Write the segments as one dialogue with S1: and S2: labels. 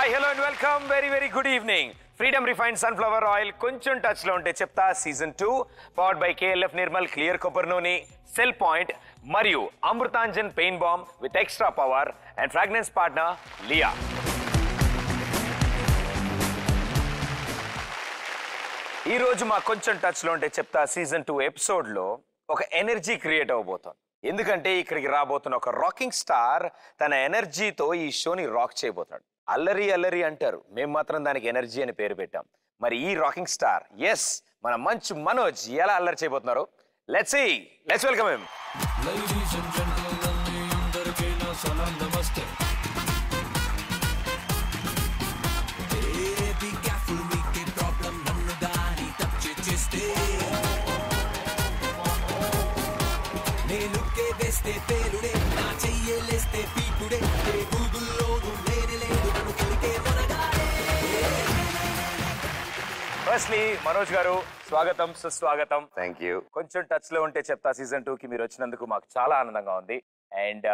S1: Hi hello and welcome very good evening. Freedom refined sunflower oil కొంచెం touch లో ఉంటే చెప్తా season 2 powered by KLF Nirmal clear కొబ్బరి నూనె, సెల్ పాయింట్ మరియు Amrutanjan pain balm with extra power and fragrance partner లియా. ఈ రోజు మా కొంచెం టచ్ లో ఉంటే చెప్తా సీజన్ 2 ఎపిసోడ్ లో ఒక ఎనర్జీ క్రియేట్ అవబోతోంది. ఎందుకంటే ఇక్కడికి రాబోతున్న ఒక రాకింగ్ స్టార్ తన ఎనర్జీతో ఈ షోని రాక్ చేయబోతాడు. అల్లరి అల్లరి అంటారు, మేము మాత్రం దానికి ఎనర్జీ అని పేరు పెట్టాం. మరి ఈ రాకింగ్ స్టార్ ఎస్ మన మంచు మనోజ్ ఎలా అల్లరి చేయబోతున్నారు? Let's see, let's welcome him.
S2: Ladies and gentlemen, అందరికీ నా సలాం నమస్తే. Be careful, wicked problem నన్ను గాని టచ్ చేస్తే నేను వేస్తే పేరుడే, నా చెయ్యలేస్తే పీకుడే, గూగుల్లోను లేని లేదు నన్ను కలిగే మొనగాడే.
S1: ఫస్ట్లీ మనోజ్ గారు స్వాగతం, సుస్వాగతం.
S3: Thank you.
S1: కొంచెం టచ్ లో ఉంటే చెప్తా సీజన్ 2 కి మీరు వచ్చినందుకు మాకు చాలా ఆనందంగా ఉంది. అండ్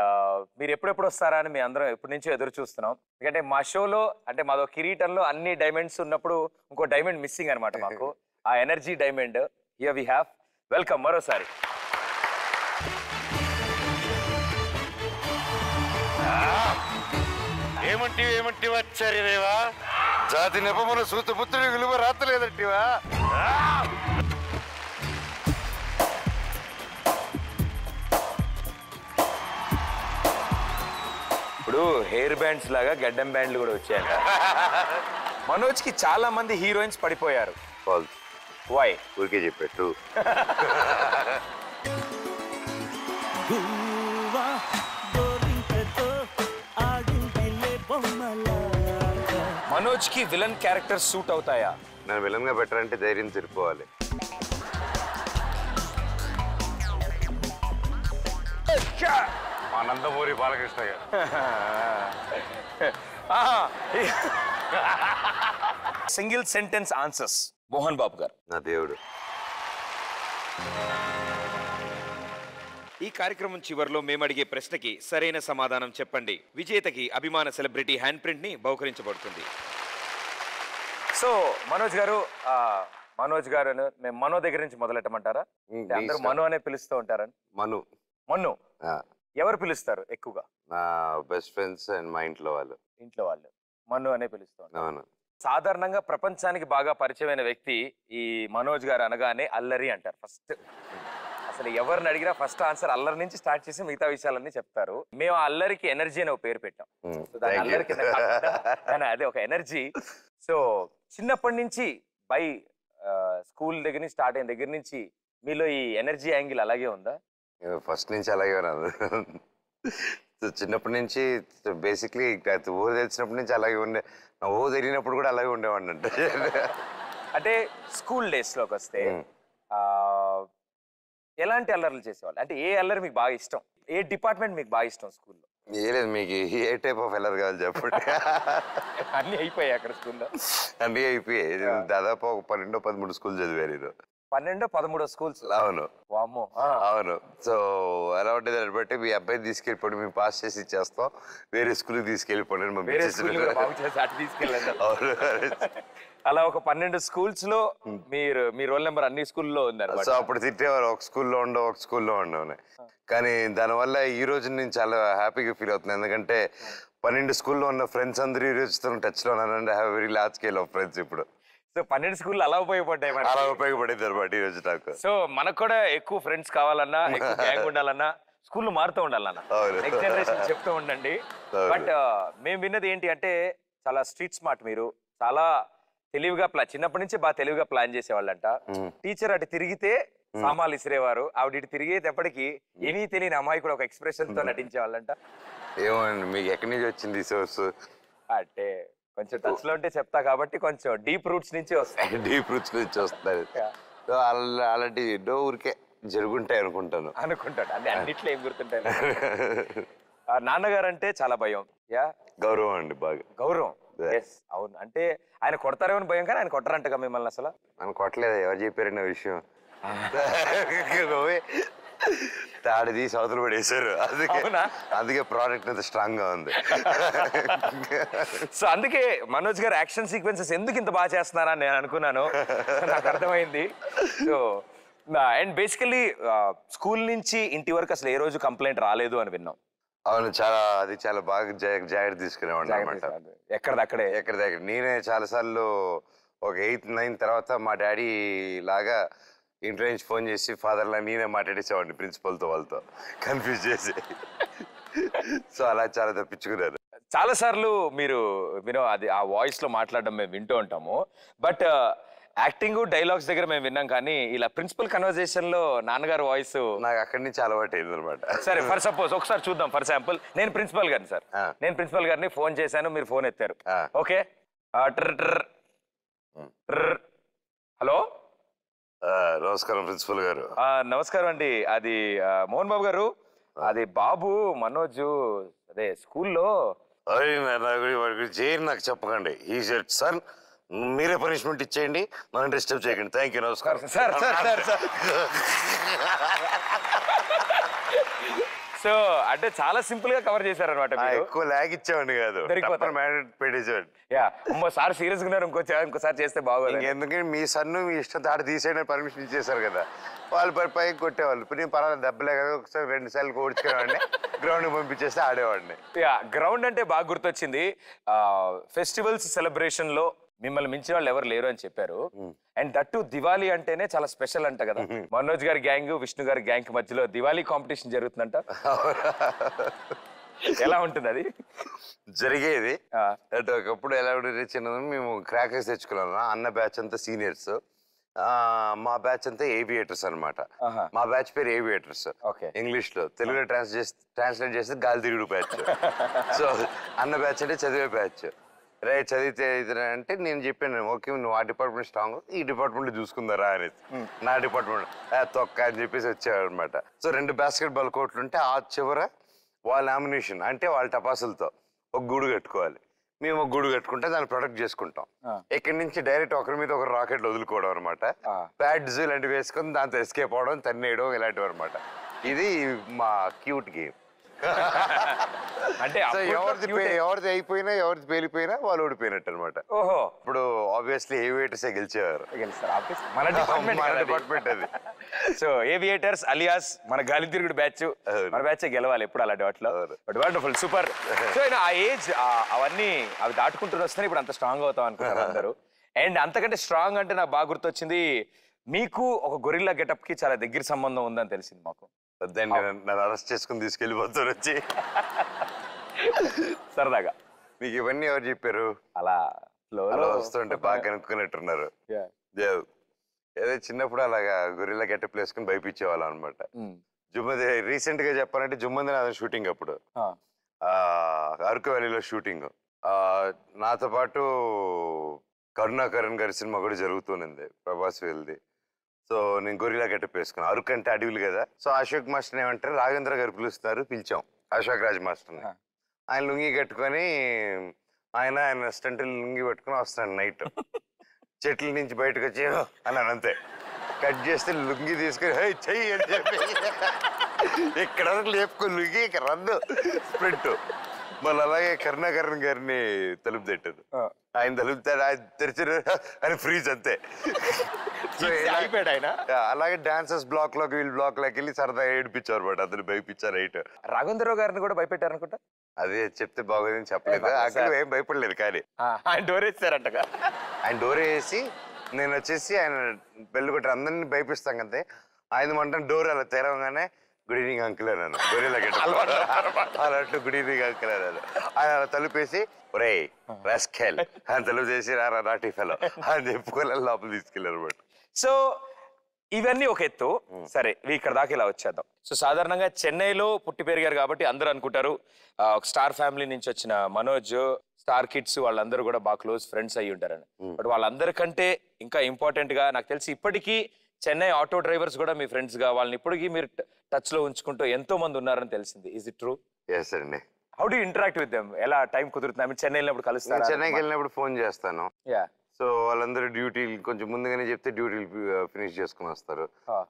S1: మీరు ఎప్పుడెప్పుడు వస్తారా అని మేము అందరం ఎప్పటి నుంచో ఎదురు చూస్తున్నాం. ఎందుకంటే మా షోలో అంటే మాదో కిరీటంలో అన్ని డైమండ్స్ ఉన్నప్పుడు ఇంకో డైమండ్ మిస్సింగ్ అనమాట మాకు. ఆ energy diamond here we have. Welcome మరోసారి.
S3: ఏమంటి వచ్చారేవా? జాతి నెపమున సూతపుత్రుడి విలువ రాతలేదంటివా?
S1: ఇప్పుడు హెయిర్ బ్యాండ్స్ లాగా గడ్డం బ్యాండ్లు కూడా వచ్చాయంట. మనోజ్ కి చాలా మంది హీరోయిన్స్ పడిపోయారు. వై?
S3: ఊరికే చెప్పట్టు.
S1: మనోజ్ కి విలన్ క్యారెక్టర్ సూట్ అవుతాయా?
S3: నన్ను విలన్ గా పెట్టాలంటే ధైర్యం సరిపోవాలి. మా నందమూరి బాలకృష్ణ గారు.
S1: Single sentence answers Mohan Babu గారు.
S3: నా దేవుడు.
S1: ఈ కార్యక్రమం చివరిలో మేము అడిగే ప్రశ్నకి సరైన సమాధానం చెప్పండి. విజేతకి అభిమాన సెలబ్రిటీ హ్యాండ్ ప్రింట్ ని బహుకరించబడుతుంది. సో మనోజ్ గారు, మేము మనో దగ్గర నుంచి మొదలెట్టమంటారా? అందరూ మనో అనే పిలుస్తూ ఉంటారని.
S3: మను.
S1: మన్ను ఎవరు పిలుస్తారు ఎక్కువగా?
S3: నా బెస్ట్ ఫ్రెండ్స్ అండ్ మా ఇంట్లో వాళ్ళు.
S1: ఇంట్లో వాళ్ళు మన్ను అనే పిలుస్తూ ఉంటారు.
S3: అవును.
S1: సాధారణంగా ప్రపంచానికి బాగా పరిచయమైన వ్యక్తి ఈ మనోజ్ గారు అనగానే అల్లరి అంటారు. ఫస్ట్ అసలు ఎవరిని అడిగినా ఫస్ట్ ఆన్సర్ అల్లరి నుంచి స్టార్ట్ చేసి మిగతా విషయాలన్నీ చెప్తారు. మేము ఆ అల్లరికి ఎనర్జీ అని ఒక పేరు పెట్టాం. సో దాని అల్లరి కింద కానీ అదే ఒక ఎనర్జీ. సో చిన్నప్పటి నుంచి బై స్కూల్ దగ్గర నుంచి స్టార్ట్ అయిన దగ్గర నుంచి మీలో ఈ ఎనర్జీ యాంగిల్ అలాగే ఉందా?
S3: ఫస్ట్ నుంచి అలాగే ఉన్నాను. చిన్నప్పటి నుంచి బేసిక్లీ ఊరు తెలిసినప్పటి నుంచి అలాగే ఉండే. నా ఊరు తెలియనప్పుడు కూడా అలాగే ఉండేవాడిని.
S1: అంటే స్కూల్ డేస్ లోకి వస్తే ఎలాంటి అల్లర్లు చేసేవాళ్ళు? అంటే ఏ అల్లరి మీకు బాగా ఇష్టం? ఏ డిపార్ట్మెంట్ మీకు బాగా ఇష్టం స్కూల్లో?
S3: ఏ లేదు, మీకు ఏ టైప్ ఆఫ్ అల్లరి కావాలి చెప్పండి.
S1: అన్ని అయిపోయాయి అక్కడ స్కూల్లో.
S3: అన్నీ అయిపోయాయి. దాదాపు ఒక 12-13 స్కూల్ చదివారు.
S1: 12-13 స్కూల్స్?
S3: అవును.
S1: వామ్మో.
S3: అవును. సో అలా ఉండేది. దాన్ని బట్టి మీ అబ్బాయిని తీసుకెళ్ళిపోండి, మేము పాస్ చేసి ఇచ్చేస్తాం, వేరే స్కూల్కి తీసుకెళ్ళిపోండి.
S1: అలా ఒక 12 స్కూల్స్ లో మీ రోల్ నెంబర్ అన్ని స్కూల్లో ఉంది.
S3: సో అప్పుడు తిట్టేవారు, ఒక స్కూల్లో ఉండవు, ఒక స్కూల్లో ఉండవు. కానీ దానివల్ల ఈ రోజు నేను చాలా హ్యాపీగా ఫీల్ అవుతున్నాను. ఎందుకంటే 12 స్కూల్లో ఉన్న ఫ్రెండ్స్ అందరూ ఈ రోజుతో టచ్లో ఉన్నాను. I have very large scale of friends ఇప్పుడు.
S1: సో 12 స్కూల్లో అలా ఉపయోగపడ్డాయి.
S3: అలా ఉపయోగపడేది అనమాట ఈ రోజు నాకు.
S1: సో మనకు కూడా ఎక్కువ ఫ్రెండ్స్ కావాలన్నా, ఎక్కువ గ్యాంగ్ ఉండాలన్నా స్కూల్ మారుతూ ఉండాలన్నా, నెక్స్ట్ జనరేషన్ చెప్తూ ఉండండి. బట్ మేము విన్నది ఏంటి అంటే చాలా స్ట్రీట్ స్మార్ట్ మీరు. చాలా తెలివిగా చిన్నప్పటి నుంచి బాగా తెలివిగా ప్లాన్ చేసేవాళ్ళంట. టీచర్ అటు తిరిగితే సామాన్లు ఇసిరేవారు, ఆవిడ ఇటు తిరిగేటప్పటికి ఏమీ తెలియని అమ్మాయి కూడా ఒక ఎక్స్ప్రెషన్ తో నటించేవాళ్ళంట.
S3: ఏమండి మీకు ఎక్కడి నుంచి వచ్చింది సోర్స్?
S1: అంటే కొంచెం టచ్ లో ఉంటే చెప్తా కాబట్టి కొంచెం డీప్ రూట్స్ నుంచి వస్తాయి.
S3: డీప్ రూట్స్ నుంచి వస్తాయి. సో అలాంటి ఎన్నో ఊరికే జరుగుంటాయి అనుకుంటాను.
S1: అంటే అన్నిట్లో ఏం గుర్తుంటాయి. నాన్నగారు అంటే చాలా భయం.
S3: గౌరవం అండి, బాగా
S1: గౌరవం. అవును, అంటే ఆయన కొడతారేమో భయం, కానీ ఆయన కొట్టరంటగా మిమ్మల్ని. అసలు
S3: మనం కొట్టలేదు, ఎవరు చెప్పారన్న విషయం. తాడి తీసి అవతల పడేశారు. అందుకే
S1: అవునా?
S3: అందుకే ప్రోడక్ట్ అంత స్ట్రాంగ్ గా ఉంది.
S1: సో అందుకే మనోజ్ గారు యాక్షన్ సీక్వెన్సెస్ ఎందుకు ఇంత బాగా చేస్తున్నారా అని నేను అనుకున్నాను. నాకు అర్థమైంది. సో అండ్ బేసికలీ స్కూల్ నుంచి ఇంటి వరకు అసలు ఏ రోజు కంప్లైంట్ రాలేదు అని విన్నాం.
S3: అవును, చాలా బాగా జాగ్రత్త తీసుకునేవాడిని అనమాట.
S1: ఎక్కడదక్కడే
S3: ఎక్కడ దగ్గర నేనే చాలాసార్లు ఒక 8th 9th తర్వాత మా డాడీ లాగా ఇంట్లో నుంచి ఫోన్ చేసి ఫాదర్ లా నేనే మాట్లాడేసేవాడిని ప్రిన్సిపల్తో, వాళ్ళతో కన్ఫ్యూజ్ చేసి. సో అలా చాలా తప్పించుకున్నారు.
S1: చాలా సార్లు మీరు అది ఆ వాయిస్ లో మాట్లాడడం మేము వింటూ ఉంటాము. బట్ యాక్టింగ్ డైలాగ్స్ దగ్గర మేము విన్నాం, కానీ ఇలా ప్రిన్సిపల్ కన్వర్జేషన్ లో నాన్నగారు వాయిస్
S3: నాకు అక్కడి నుంచి అలవాటు అయింది అనమాట.
S1: సరే ఫర్ సపోజ్ ఒకసారి చూద్దాం. ఫర్ ఎగ్జాంపుల్ నేను ప్రిన్సిపల్ గారిని సార్, నేను ప్రిన్సిపల్ గారిని ఫోన్ చేశాను, మీరు ఫోన్ ఎత్తారు. ఓకే, హలో,
S3: నమస్కారం ప్రిన్సిపల్ గారు.
S1: నమస్కారం అండి. అది మోహన్ బాబు గారు, అది బాబు మనోజ్ అదే స్కూల్లో.
S3: చేయని నాకు చెప్పకండి. ఈ సన్ మీరే పనిష్మెంట్ ఇచ్చేయండి, మనం డిస్టర్బ్ చేయకండి. థ్యాంక్ యూ, నమస్కారం.
S1: Sir sir sir sir so అంటే చాలా సింపుల్ గా కవర్ చేశారనమాట.
S3: ఎక్కువ లాగ్ ఇచ్చేవాడిని కాదు, పెట్టేసేవాడిని.
S1: యా, సార్ సీరియస్ గా ఉన్నారు, ఇంకోసారి చేస్తే బాగోదు.
S3: ఎందుకంటే మీ సన్ను మీ ఇష్టం తాడు తీసేయడానికి పర్మిషన్ ఇచ్చేసారు కదా, వాళ్ళు పైకి కొట్టేవాళ్ళు. ఇప్పుడు నేను పర్వాలేదు, దెబ్బలే కదా, ఒకసారి 2 సార్లు ఓడ్చుకునేవాడిని, గ్రౌండ్ పంపించేస్తే ఆడేవాడిని.
S1: యా, గ్రౌండ్ అంటే బాగా గుర్తొచ్చింది. ఫెస్టివల్స్ సెలబ్రేషన్ లో మిమ్మల్ని మించిన వాళ్ళు ఎవరు లేరు అని చెప్పారు. అండ్ దట్టు దివాళీ అంటేనే చాలా స్పెషల్ అంట కదా. మనోజ్ గారి గ్యాంగ్, విష్ణు గారి గ్యాంగ్ మధ్యలో దివాళీ కాంపిటీషన్ జరుగుతుందంట. ఎలా ఉంటుంది అది?
S3: జరిగేది అంటే ఒకప్పుడు ఎలా ఉండేది, చిన్న మేము క్రాకర్స్ తెచ్చుకున్నాము. అన్న బ్యాచ్ అంతా సీనియర్స్, మా బ్యాచ్ అంతా ఏవియేటర్స్ అనమాట. మా బ్యాచ్ పేరు ఏవియేటర్స్. ఇంగ్లీష్ లో, తెలుగులో ట్రాన్స్లేట్ చేస్తే గాలి తిరుగుడు బ్యాచ్. సో అన్న బ్యాచ్ అంటే చదివే బ్యాచ్. రే చదివితే అంటే నేను చెప్పాను, ఓకే నువ్వు ఆ డిపార్ట్మెంట్ స్ట్రాంగ్, ఈ డిపార్ట్మెంట్ చూసుకుందారా అనేది. నా డిపార్ట్మెంట్ తొక్క అని చెప్పేసి వచ్చేవాడు అనమాట. సో 2 బాస్కెట్బాల్ కోర్టులు ఉంటే ఆ చివర వాళ్ళ నామినేషన్ అంటే వాళ్ళ టపాసులతో ఒక గూడు కట్టుకోవాలి. మేము ఒక గూడు కట్టుకుంటే దాన్ని ప్రొటెక్ట్ చేసుకుంటాం. ఇక్కడి నుంచి డైరెక్ట్ ఒకరి మీద ఒకరు రాకెట్లు వదులుకోవడం అనమాట. ప్యాడ్స్ ఇలాంటివి వేసుకొని దాంతో ఎస్కేప్ అవడం, తన్నేయడం ఇలాంటివి అనమాట. ఇది మా క్యూట్ గేమ్.
S1: అంటే
S3: ఎవరిది అయిపోయినా, ఎవరిది పేలిపోయినా వాళ్ళు ఓడిపోయినట్టు అనమాట.
S1: ఓహో,
S3: ఇప్పుడు ఆబ్వియస్లీ ఏవియేటర్సే గెలిచేవారు.
S1: మన
S3: డిపార్ట్మెంట్ అది.
S1: సో ఏవియేటర్స్ అలియాస్ మన గాలి తిరుగుడు బ్యాచ్, మన బ్యాచ్ గెలవాలి ఎప్పుడు అలాంటి వాటిలో. But wonderful, super. సో ఆ ఏజ్ అవన్నీ అవి దాటుకుంటూ వస్తే ఇప్పుడు అంత స్ట్రాంగ్ అవుతాం అనుకుంటారు అందరూ. అండ్ అంతకంటే స్ట్రాంగ్ అంటే నాకు బాగా గుర్తొచ్చింది, మీకు ఒక గొరిల్లా గెటప్ కి చాలా దగ్గర సంబంధం ఉందని తెలిసింది మాకు.
S3: నన్ను అరెస్ట్ చేసుకుని తీసుకెళ్ళిపోతారు వచ్చి
S1: సరదాగా.
S3: మీకు ఇవన్నీ ఎవరు చెప్పారు?
S1: అలా
S3: వస్తుంటే బాగా కనుక్కున్నట్టున్నారు. ఏదో చిన్నప్పుడు అలాగా గొరిల్లా గెటప్ వేసుకుని భయపించేవాళ్ళం అనమాట. జుమ్మంది రీసెంట్ గా చెప్పాలంటే జుమ్మంది షూటింగ్ అప్పుడు అరకు వ్యాలీలో షూటింగ్. నాతో పాటు కరుణాకరణ్ గారి సినిమా కూడా జరుగుతుంది, ప్రభాస్ వెళ్ళి. సో నేను గొరిల్లా గెటప్ వేసుకున్నాను. అరకు అంటే అడవులు కదా. సో అశోక్ మాస్టర్ ఏమంటారు, రాఘవేంద్ర గారు పిలుస్తున్నారు, పిలిచాం అశోక్ రాజ్ మాస్టర్ని. ఆయన లుంగి కట్టుకొని ఆయన స్టంట్ లుంగి పెట్టుకుని వస్తున్నాడు నైట్. చెట్ల నుంచి బయటకు వచ్చి అన్నాను అంతే. కట్ చేస్తే లుంగి తీసుకొని చెయ్యి అని చెప్పి ఇక్కడ లేపుకొని లుంగి ఇక్కడ రద్దు స్ప్రింట్. మళ్ళీ అలాగే కరుణాకరణ్ గారిని తలుపు తట్టారు. ఆయన తలుపుతాడు, ఆయన తెరిచారు, ఆయన ఫ్రీజ్ అంతే. అలాగే డాన్సర్స్ బ్లాక్ లోకి వీళ్ళు బ్లాక్ లోకి వెళ్ళి సరదా ఏడిపించారు బట్ అతను భయపించారు నైట్.
S1: రాఘవేంద్రరావు గారిని కూడా భయపెట్టారు అనుకుంటా.
S3: అదే చెప్తే బాగోదని చెప్పలేదు, అక్కడ ఏం భయపడలేదు. కానీ
S1: ఆయన డోర్ వేసారంట.
S3: ఆయన డోర్ వేసి నేను వచ్చేసి ఆయన బెల్లు కొట్టి అందరినీ భయపిస్తాం కదా. ఆయన అంటే డోర్ అలా తెరవగానే గుడ్ ఈవినింగ్ అంకుల్ అన్నాను. గొరిల్లా గెటప్ అన్నట్లు గుడ్ ఈవినింగ్ అంకుల్ అన్నాను. ఆయన అలా తలుపేసి ఒరే రాస్కెల్ ఆయన తలుపు చేసి రారా నాటి ఫెలో అని చెప్పుకోలే లోపల తీసుకెళ్ళారు అనమాట.
S1: సో ఇవన్నీ ఒక ఎత్తు. సరే ఇక్కడ దాకా ఇలా వచ్చేద్దాం. సో సాధారణంగా చెన్నైలో పుట్టి పెరిగారు కాబట్టి అందరూ అనుకుంటారు ఒక స్టార్ ఫ్యామిలీ నుంచి వచ్చిన మనోజ్, స్టార్ కిడ్స్ వాళ్ళందరూ కూడా బాగా క్లోజ్ ఫ్రెండ్స్ అయ్యి ఉంటారని. బట్ వాళ్ళందరికంటే ఇంకా ఇంపార్టెంట్ గా నాకు తెలిసి ఇప్పటికీ చెన్నై ఆటో డ్రైవర్స్ కూడా మీ ఫ్రెండ్స్ గా, వాళ్ళని ఇప్పటికీ మీరు టచ్ లో ఉంచుకుంటూ ఎంతో మంది ఉన్నారని తెలిసింది. Is it true?
S3: ఎస్ అండి.
S1: How do interact with them? ఎలా టైం కుదురుతుంది? చెన్నై వెళ్ళినప్పుడు కలుస్తాను.
S3: చెన్నైకి వెళ్ళినప్పుడు ఫోన్ చేస్తాను. సో వాళ్ళందరూ డ్యూటీలు కొంచెం ముందుగానే చెప్తే డ్యూటీలు ఫినిష్ చేసుకుని వస్తారు.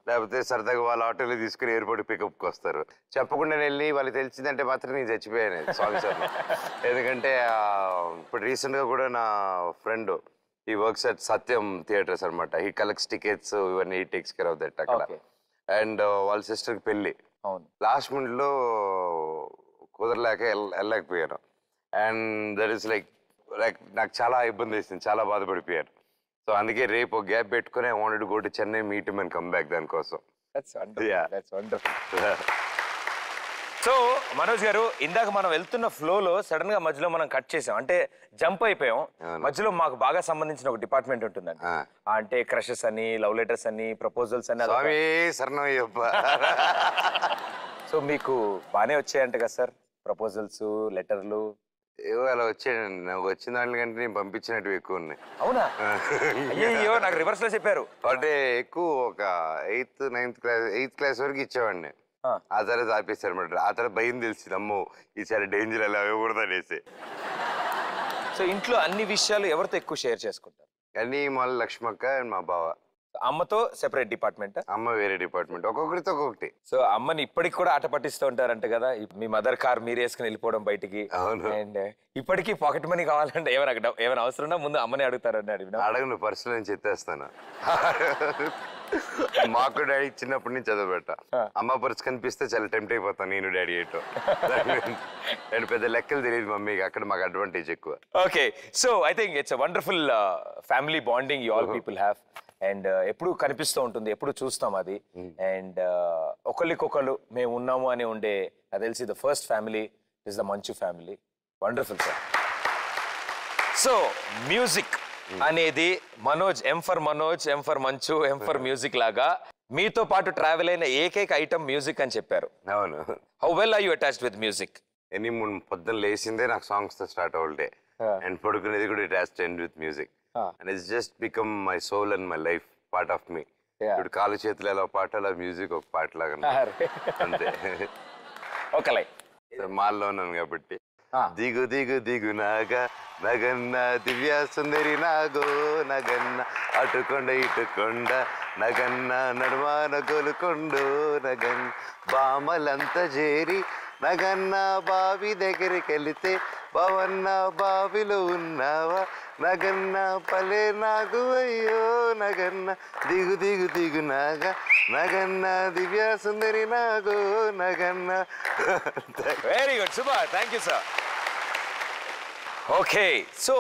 S3: లేకపోతే సరదాగా వాళ్ళ ఆటోలో తీసుకుని ఎయిర్పోర్ట్ పికప్కి వస్తారు. చెప్పకుండా వెళ్ళి వాళ్ళకి తెలిసిందంటే మాత్రం నేను చచ్చిపోయాను సారీ సార్. ఎందుకంటే ఇప్పుడు రీసెంట్గా కూడా నా ఫ్రెండ్ ఈ వర్క్స్ అట్ సత్యం థియేటర్స్ అనమాట. హీ కలెక్ట్స్ టికెట్స్ ఇవన్నీ టేక్స్ కేర్ ఆఫ్ దట్ అక్కడ. అండ్ వాళ్ళ సిస్టర్కి పెళ్ళి లాస్ట్ మినిట్లో కుదరలేక వెళ్ళలేకపోయాను. అండ్ దట్ ఈస్ లైక్ నాకు చాలా ఇబ్బంది వేసింది, చాలా బాధపడిపోయాను. సో అందుకే రేపు గ్యాప్ పెట్టుకుని I wanted to go to Chennai, meet him and come back దానికోసం.
S1: సో మనోజ్ గారు, ఇందాక మనం వెళ్తున్న ఫ్లోలో సడన్ గా మధ్యలో మనం కట్ చేసాం, అంటే జంప్ అయిపోయాం. మధ్యలో మాకు బాగా సంబంధించిన ఒక డిపార్ట్మెంట్ ఉంటుందండి, అంటే క్రషెస్ అని, లవ్ లెటర్స్ అని, ప్రపోజల్స్ అని. సో మీకు బాగానే వచ్చాయంట కదా సార్ ప్రపోజల్స్, లెటర్లు?
S3: ఏవో అలా వచ్చాయండి. నాకు వచ్చిన దాంట్లోకంటే నేను పంపించినట్టు ఎక్కువ ఉన్నాయి.
S1: అవునా? అయ్యో, నాకు రివర్స్ లో చెప్పారు.
S3: అంటే ఎక్కువ ఒక 8th 9th class 8th class వరకు ఇచ్చేవాడిని. ఆ తర్వాత ఆపేశారు అనమాట. ఆ తర్వాత భయం తెలిసింది, అమ్మో ఈసారి డేంజర్ అలా ఇవ్వకూడదు అనేసి.
S1: సో ఇంట్లో అన్ని విషయాలు ఎవరితో ఎక్కువ షేర్ చేసుకుంటారు?
S3: అన్నీ మళ్ళీ లక్ష్మక్క అండ్ మా బావ.
S1: అమ్మతో సెపరేట్ డిపార్ట్మెంట్?
S3: అమ్మ వేరే డిపార్ట్మెంట్, ఒక్కొక్కరితో ఒక్కొక్కటి.
S1: సో అమ్మని ఇప్పటికి కూడా ఆట పట్టిస్తూ ఉంటారంట కదా, మీ మదర్ కార్ మీరు వేసుకుని వెళ్ళిపోవడం బయటికి.
S3: అవును.
S1: అండ్ ఇప్పటికీ పాకెట్ మనీ కావాలంటే ఏమైనా అవసరం ముందు అమ్మని అడుగుతారని
S3: అడగను, పర్సనల్ నుంచి ఎత్తేస్తాను. మాకు డాడీ చిన్నప్పటి నుంచి చదవబెట్ట. అమ్మ పర్స్ కనిపిస్తే చాలా టెంప్ట్ అయిపోతాను నేను, డాడీ ఏటో. అండ్ పెద్ద లెక్కలు తెలియదు మమ్మీకి, అక్కడ మాకు అడ్వాంటేజ్ ఎక్కువ.
S1: Okay, so I think it's wonderful family bonding you all people have. And ఎప్పుడు కనిపిస్తూ ఉంటుంది, ఎప్పుడు చూస్తాం అది. అండ్ ఒకరికొకరు మేము ఉన్నాము అని ఉండే, నాకు తెలిసి the first family is the Manchu family. Wonderful sir. So music అనేది Manoj, M for Manoj, M for Manchu, M for music లాగా మీతో పాటు ట్రావెల్ అయిన ఏకైక ఐటమ్ మ్యూజిక్ అని చెప్పారు.
S3: అవును.
S1: How well are you attached with music?
S3: Any పొద్దున్న లేచిందే నాకు సాంగ్స్ తో స్టార్ట్ అవుల్ డే. అండ్ పడుకునేది కూడా it has to end with music. And it's just become my soul and my life, part of me. ఇప్పుడు కాలు చేతులు ఎలా పాట, అలా మ్యూజిక్ ఒక పాట లాగా అంతే.
S1: ఓకే,
S3: మాల్లో ఉన్నాను కాబట్టి. దిగు దిగు దిగు నాగా నగన్న దివ్య సుందరి నాగో నగన్న, అటుకొండ ఇటుకొండ నగన్న నడుమాన గొలుకొండు నగన్, బామలంతా చేరి నగన్న బావి దగ్గరికి వెళితే బావన్న బావిలో ఉన్నావా నగన్న, పలే నాగు అయ్యో నగన్న, దిగు దిగు దిగు నాగా నగన్న దివ్య సుందరి నాగో నగన్న.
S1: Very good, super, thank you sir. Okay, so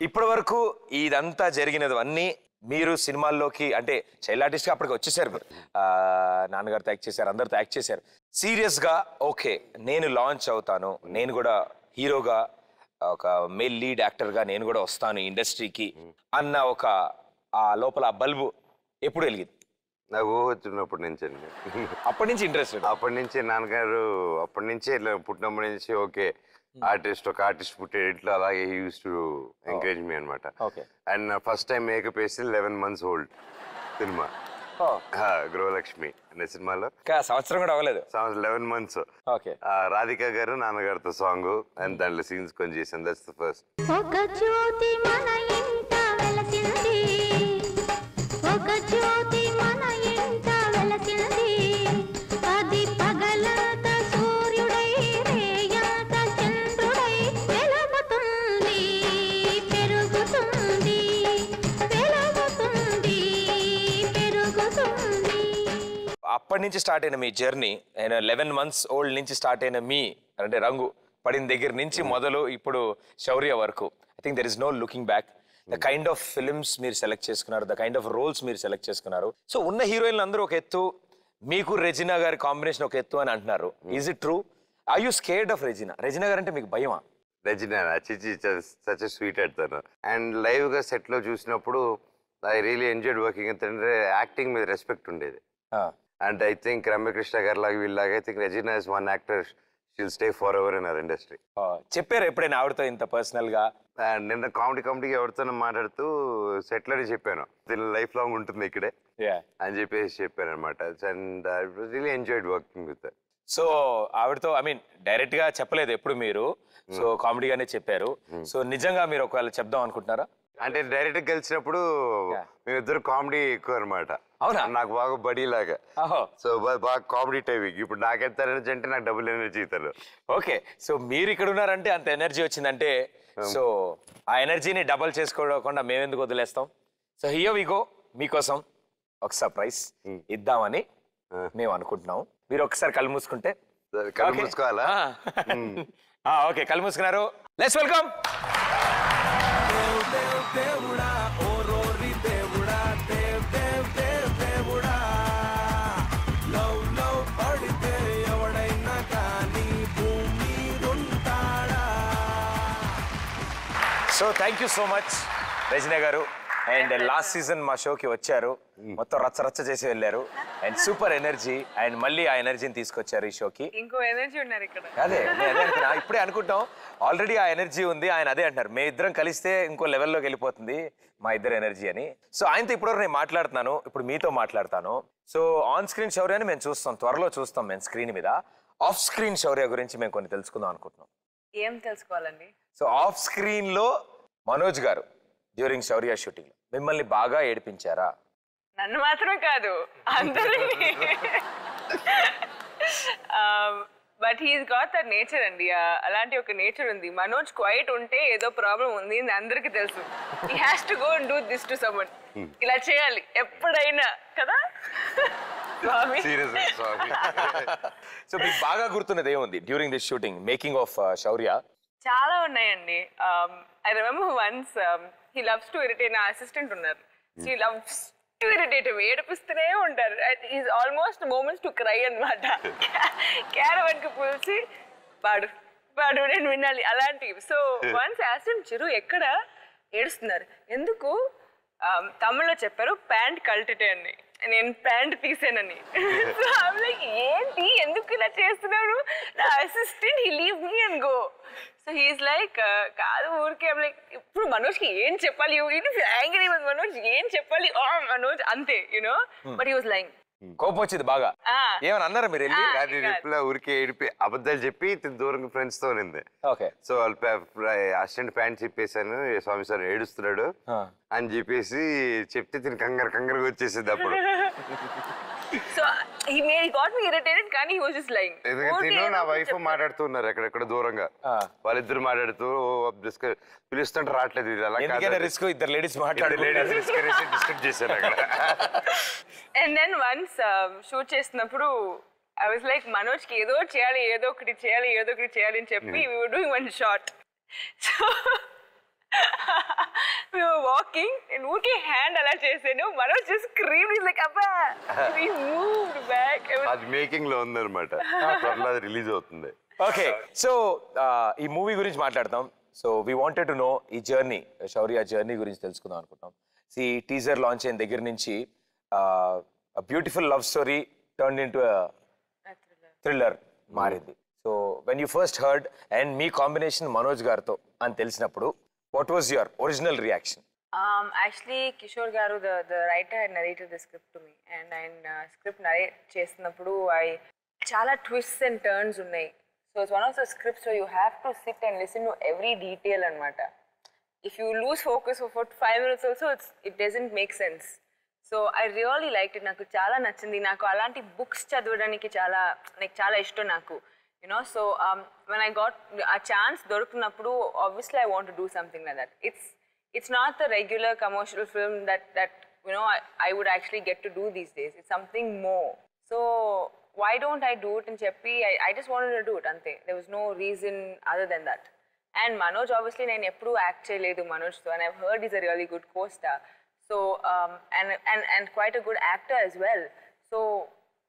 S1: ఇప్పటి వరకు ఇదంతా జరిగినవన్నీ మీరు సినిమాల్లోకి, అంటే చైల్డ్ ఆర్టిస్ట్ గా అప్పటికి వచ్చేసారు, నాన్నగారితో యాక్ట్ చేశారు, అందరితో యాక్ట్ చేశారు. సీరియస్ గా ఓకే నేను లాంచ్ అవుతాను, నేను కూడా హీరోగా, ఒక మేల్ లీడ్ యాక్టర్ గా నేను కూడా వస్తాను ఇండస్ట్రీకి అన్న ఒక ఆ లోపల ఆ బల్బు ఎప్పుడు వెలిగింది?
S3: నాకు వచ్చినప్పటి నుంచి అండి.
S1: అప్పటి నుంచి ఇంట్రెస్ట్?
S3: అప్పటి నుంచి నాన్నగారు అప్పటి నుంచే ఇట్లా పుట్టినప్పటి నుంచి ఓకే ఆర్టిస్ట్, ఒక ఆర్టిస్ట్ పుట్టే ఇట్లా అలాగే యూస్ టు ఎంకరేజ్ మీ అనమాట. అండ్ ఫస్ట్ టైం మేకప్ వేసి 11 months ఓల్డ్ సినిమా గృహలక్ష్మి అనే సినిమాలో.
S1: సంవత్సరం కూడా అవ్వలేదు,
S3: 11 months. రాధిక గారు నాన్నగారితో సాంగ్ అండ్ దాంట్లో సీన్స్ కొంచెం చేశాను. That's the first.
S1: అప్పటి నుంచి స్టార్ట్ అయిన మీ జర్నీ, 11 months ఓల్డ్ నుంచి స్టార్ట్ అయిన మీ అంటే రంగు పడిన దగ్గర నుంచి మొదలు ఇప్పుడు శౌర్య వరకు, I think there is no looking back. The kind of films మీరు సెలెక్ట్ చేసుకున్నారు, ద కైండ్ ఆఫ్ రోల్స్ మీరు సెలెక్ట్ చేసుకున్నారు. సో ఉన్న హీరోయిన్లు అందరూ ఒక ఎత్తు, మీకు రెజినా గారి కాంబినేషన్ ఒక ఎత్తు అని అంటున్నారు. Is it true? Are you scared of Regina? Regina గారు అంటే మీకు భయమా?
S3: రెజినా చిచి సచ్ స్వీట్ అడతాను. అండ్ లైవ్ గా సెట్ లో చూసినప్పుడు ఐ రియలీ ఎంజాయ్డ్ వర్కింగ్. ఎందుకంటే యాక్టింగ్ మీద రెస్పెక్ట్ ఉండేది. అండ్ ఐ థింక్ రమ్యకృష్ణ గారి లాగా వీళ్ళలాగా I think Regina is one actor she'll stay for ever in our industry.
S1: చెప్పారు ఎప్పుడైనా ఆవిడతో ఇంత పర్సనల్ గా?
S3: నిన్న కామెడీగా ఎవరితోనో మాట్లాడుతూ సెట్ లోనే చెప్పాను, దీని లైఫ్ లాంగ్ ఉంటుంది ఇక్కడే అని చెప్పేసి చెప్పాను అనమాట. And I really enjoyed working with.
S1: So ఆవిడతో ఐ మీన్ డైరెక్ట్ గా చెప్పలేదు ఎప్పుడు మీరు, సో కామెడీగానే చెప్పారు. సో నిజంగా మీరు ఒకవేళ చెప్దాం అనుకుంటున్నారా?
S3: అంటే డైరెక్ట్ కలిసినప్పుడు
S1: Yeah.
S3: మేమిద్దరు కామెడీ ఎక్కువ అనమాట.
S1: అవునా?
S3: నాకు బాగా బడీ లాగా.
S1: ఓహో
S3: సో బాగా కామెడీ టైమింగ్. ఇప్పుడు నాకెంత ఎనర్జీ అంటే నాకు డబుల్ ఎనర్జీ ఇతను.
S1: ఓకే సో మీరు ఇక్కడ ఉన్నారంటే అంత ఎనర్జీ వచ్చిందంటే సో ఆ ఎనర్జీని డబల్ చేసుకోకుండా మేము ఎందుకు వదిలేస్తాం. సో హియర్ వి గో మీకోసం ఒక సర్ప్రైజ్ ఇద్దామని మేము అనుకుంటున్నాం. మీరు ఒకసారి కళ్ళు మూసుకుంటే.
S3: కళ్ళు మూసుకోవాలా?
S1: ఓకే కళ్ళు మూసుకున్నారు. Let's welcome. So thank you so much Rajini గారు. అండ్ లాస్ట్ సీజన్ మా షోకి వచ్చారు, మొత్తం రచ్చ చేసి వెళ్ళారు. And super energy. అండ్ మళ్ళీ ఆ ఎనర్జీని తీసుకొచ్చారు ఈ షోకి.
S4: ఇంకో ఎనర్జీ ఉన్నారు ఇక్కడ.
S1: అదే అనుకున్నా, ఇప్పుడే అనుకుంటాం. ఆల్రెడీ ఆ ఎనర్జీ ఉంది. ఆయన అదే అంటారు, మే ఇద్దరం కలిస్తే ఇంకో లెవెల్లోకి వెళ్ళిపోతుంది మా ఇద్దరు ఎనర్జీ అని. సో ఆయనతో ఇప్పటివరకు నేను మాట్లాడుతున్నాను, ఇప్పుడు మీతో మాట్లాడతాను. సో ఆన్ స్క్రీన్ శౌర్యాన్ని మేము చూస్తాం, త్వరలో చూస్తాం మేము స్క్రీన్ మీద. ఆఫ్ స్క్రీన్ శౌర్య గురించి మేము కొన్ని తెలుసుకుందాం అనుకుంటున్నాం.
S4: ఏం తెలుసుకోవాలండి?
S1: సో ఆఫ్ స్క్రీన్ లో మనోజ్ గారు డ్యూరింగ్ శౌర్య షూటింగ్ లో మిమ్మల్ని బాగా ఏడిపించారా?
S4: నన్ను మాత్రం కాదు, అందరినీ. But he's got that nature అండి. అలాంటి ఒక నేచర్ ఉంది. మనోజ్ క్వైట్ ఉంటే ఏదో ప్రాబ్లం ఉంది అని అందరికీ తెలుసు. He has to go and do this to someone. ఇలా చేయాలి ఎప్పుడైనా కదా.
S1: సో మీకు బాగా గుర్తున్నది ఏముంది during this shooting making of Shaurya?
S4: చాలా ఉన్నాయండి. I remember once he loves to irritate. నా అసిస్టెంట్ ఉన్నారు, హీ లవ్స్ టు ఇరిటేట్, ఏడిపిస్తూనే ఉంటారు. Is almost moments to cry అనమాట. క్యారవన్కి పిలిచి పాడు పాడు నేను వినాలి అలాంటివి. సో వన్స్ అసిస్టెంట్ చిరు ఎక్కడ ఏడుస్తున్నారు ఎందుకు, తమిళ్లో చెప్పారు ప్యాంట్ కల్టిటే అని. నేను ప్యాంట్ తీసానని. సో ఐమ్ లైక్ ఏంటి ఎందుకు ఇలా చేస్తున్నాడు నా assistant, he leave me and go. So he's like కాదు ఊరికే. ఐమ్ లైక్ ఇప్పుడు మనోజ్కి ఏం చెప్పాలి, యాంగ్రీ విత్ మనోజ్, ఏం చెప్పాలి మనోజ్ అంతే you know. But he was like
S1: కోపం వచ్చింది బాగా. ఏమని అన్నారా మీరు వెళ్ళి?
S3: కానీ రిప్లై ఊరికే ఏడిపి అబద్ధాలు చెప్పి దూరంగా ఫ్రెండ్స్ తో ఉంది.
S1: ఓకే
S3: సో అసిస్టెంట్ ప్యాంట్ చెప్పేశాను, స్వామి సార్ ఏడుస్తున్నాడు అని చెప్పేసి చెప్తే తిని కంగారుగా వచ్చేసింది అప్పుడు.
S4: So he got me irritated కానీ he was just lying.
S3: ఎందుకంటే నేను నా వైఫ్ మాట్లాడుతున్నారు ఎక్కడెక్కడ దూరంగా, వాళ్ళిద్దరు మాట్లాడుతూ పిలుస్తుంటే రావట్లేదు. ఇది అలా
S1: ఎందుకైనా రిస్క్, ఇద్దరు లేడీస్ మాట్లాడు
S3: డిస్కస్ చేశాను అక్కడ.
S4: అండ్ దెన్ వన్స్ షూట్ చేస్తున్నప్పుడు ఐ వాజ్ లైక్ మనోజ్కి ఏదో చేయాలి ఏదో ఒకటి చేయాలి అని చెప్పి we were doing one shot. So we were walking and ఊరికే హ్యాండ్ అలా చేసాను. Manoj just screamed, he's like అబ్బా. We moved back.
S3: అది మేకింగ్ లో ఉందన్నమాట, త్వరలో అది రిలీజ్ అవుతుంది.
S1: ఓకే సో ఈ మూవీ గురించి మాట్లాడతాం. So we wanted to know ఈ జర్నీ, శౌర్య జర్నీ గురించి తెలుసుకుందాం అనుకుంటాం. ఈ టీజర్ లాంచ్ అయిన దగ్గర నుంచి beautiful love story turn into thriller మారింది. So when you first heard and మీ కాంబినేషన్ మనోజ్ గారితో అని తెలిసినప్పుడు what was your original reaction?
S4: Actually Kishore garu the writer had narrated the script to me and script narrate చేస్తున్నప్పుడు చాలా twists and turns ఉన్నాయి. So it's one of the scripts where you have to sit and listen to every detail అన్నమాట. If you lose focus for 5 minutes also it doesn't make sense. So I really liked it. నాకు చాలా నచ్చింది. నాకు అలాంటి books చదవడానికి చాలా ఇష్టం నాకు. You know, so when I got a chance దొరుకుతున్నప్పుడు obviously I want to do something like that. It's not the regular commercial film that you know I would actually get to do these days. It's something more. So why don't I do it and చెప్పి I just wanted to do it ante. There was no reason other than that. And Manoj obviously నేను ఎప్పుడు act చేయలేదు మనోజ్తో, and I've heard he's a really good co-star. So and quite a good actor as well. So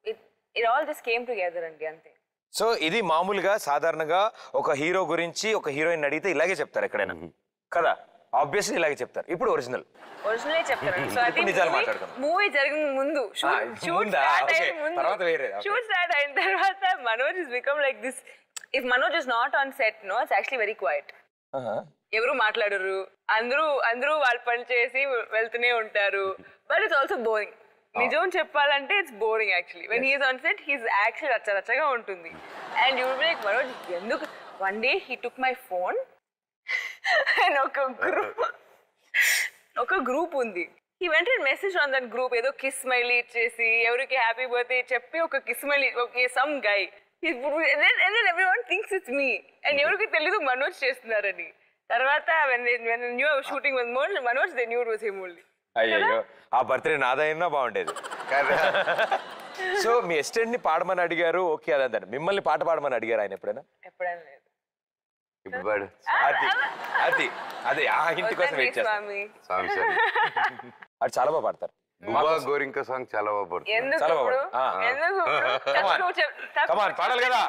S4: it all just came together అండి అంతే.
S1: So ఇది మామూలుగా సాధారణంగా ఒక hero గురించి ఒక హీరోయిన్ అడిగితే ఇలాగే చెప్తారు ఎక్కడైనా కదా, ఆబ్వియస్లీ ఇలాగే చెప్తారు. ఇప్పుడు ఒరిజినల్
S4: చెప్తారు. సో అది
S1: నిజాలు మాట్లాడుకుందాం.
S4: మూవీ జరిగిన ముందు షూట్ స్టార్ట్ అయిన తర్వాత Manoj is become like this. If Manoj is not on set no it's actually very quiet. ఎవరు మాట్లాడరు, అందరూ వాళ్ళ పని చేసి వెళ్తూనే ఉంటారు. But it's also boring. నిజం చెప్పాలంటే it's boring actually. When he's on set he's actually రచ్చరచ్చగా ఉంటుంది. And you will be like Manoj ఎందుకు. One day he took my phone and ఒక గ్రూప్ ఒక గ్రూప్ ఉంది. He went and messaged on that group, ఏదో kiss smiley ఇచ్చేసి ఎవరికి happy birthday చెప్పి ఒక kiss smiley, okay some guy, and then everyone thinks it's me, and ఎవరికి తెలీదు మనోజ్ చేస్తున్నారని. తర్వాత when they knew I was shooting with Manoj, they knew it was him only.
S1: అయ్యో ఆ బర్త్డే నాదైనా బాగుండేది. సో మీ అసిస్టెంట్ ని పాడమని అడిగారు, ఓకే అదండి. మిమ్మల్ని పాట పాడమని అడిగారు ఆయన ఎప్పుడైనా?
S4: ఎప్పుడైనా లేదు.
S3: ఇప్పుడు పాడు
S1: అది అదే ఆ ఇంటి కోసం వెయిట్ చేస్తాను.
S4: స్వామి
S3: సాంగ్స్
S1: అది చాలా బాగా పాడతారు.
S3: గుబా గోరింక సాంగ్ చాలా బాగా పాడుతుంది.
S4: ఎందుకు
S1: చాలా బాగా
S4: ఇప్పుడు? ఎందుకు ఇప్పుడు?
S1: Come on. Come on, పాడాలి కదా.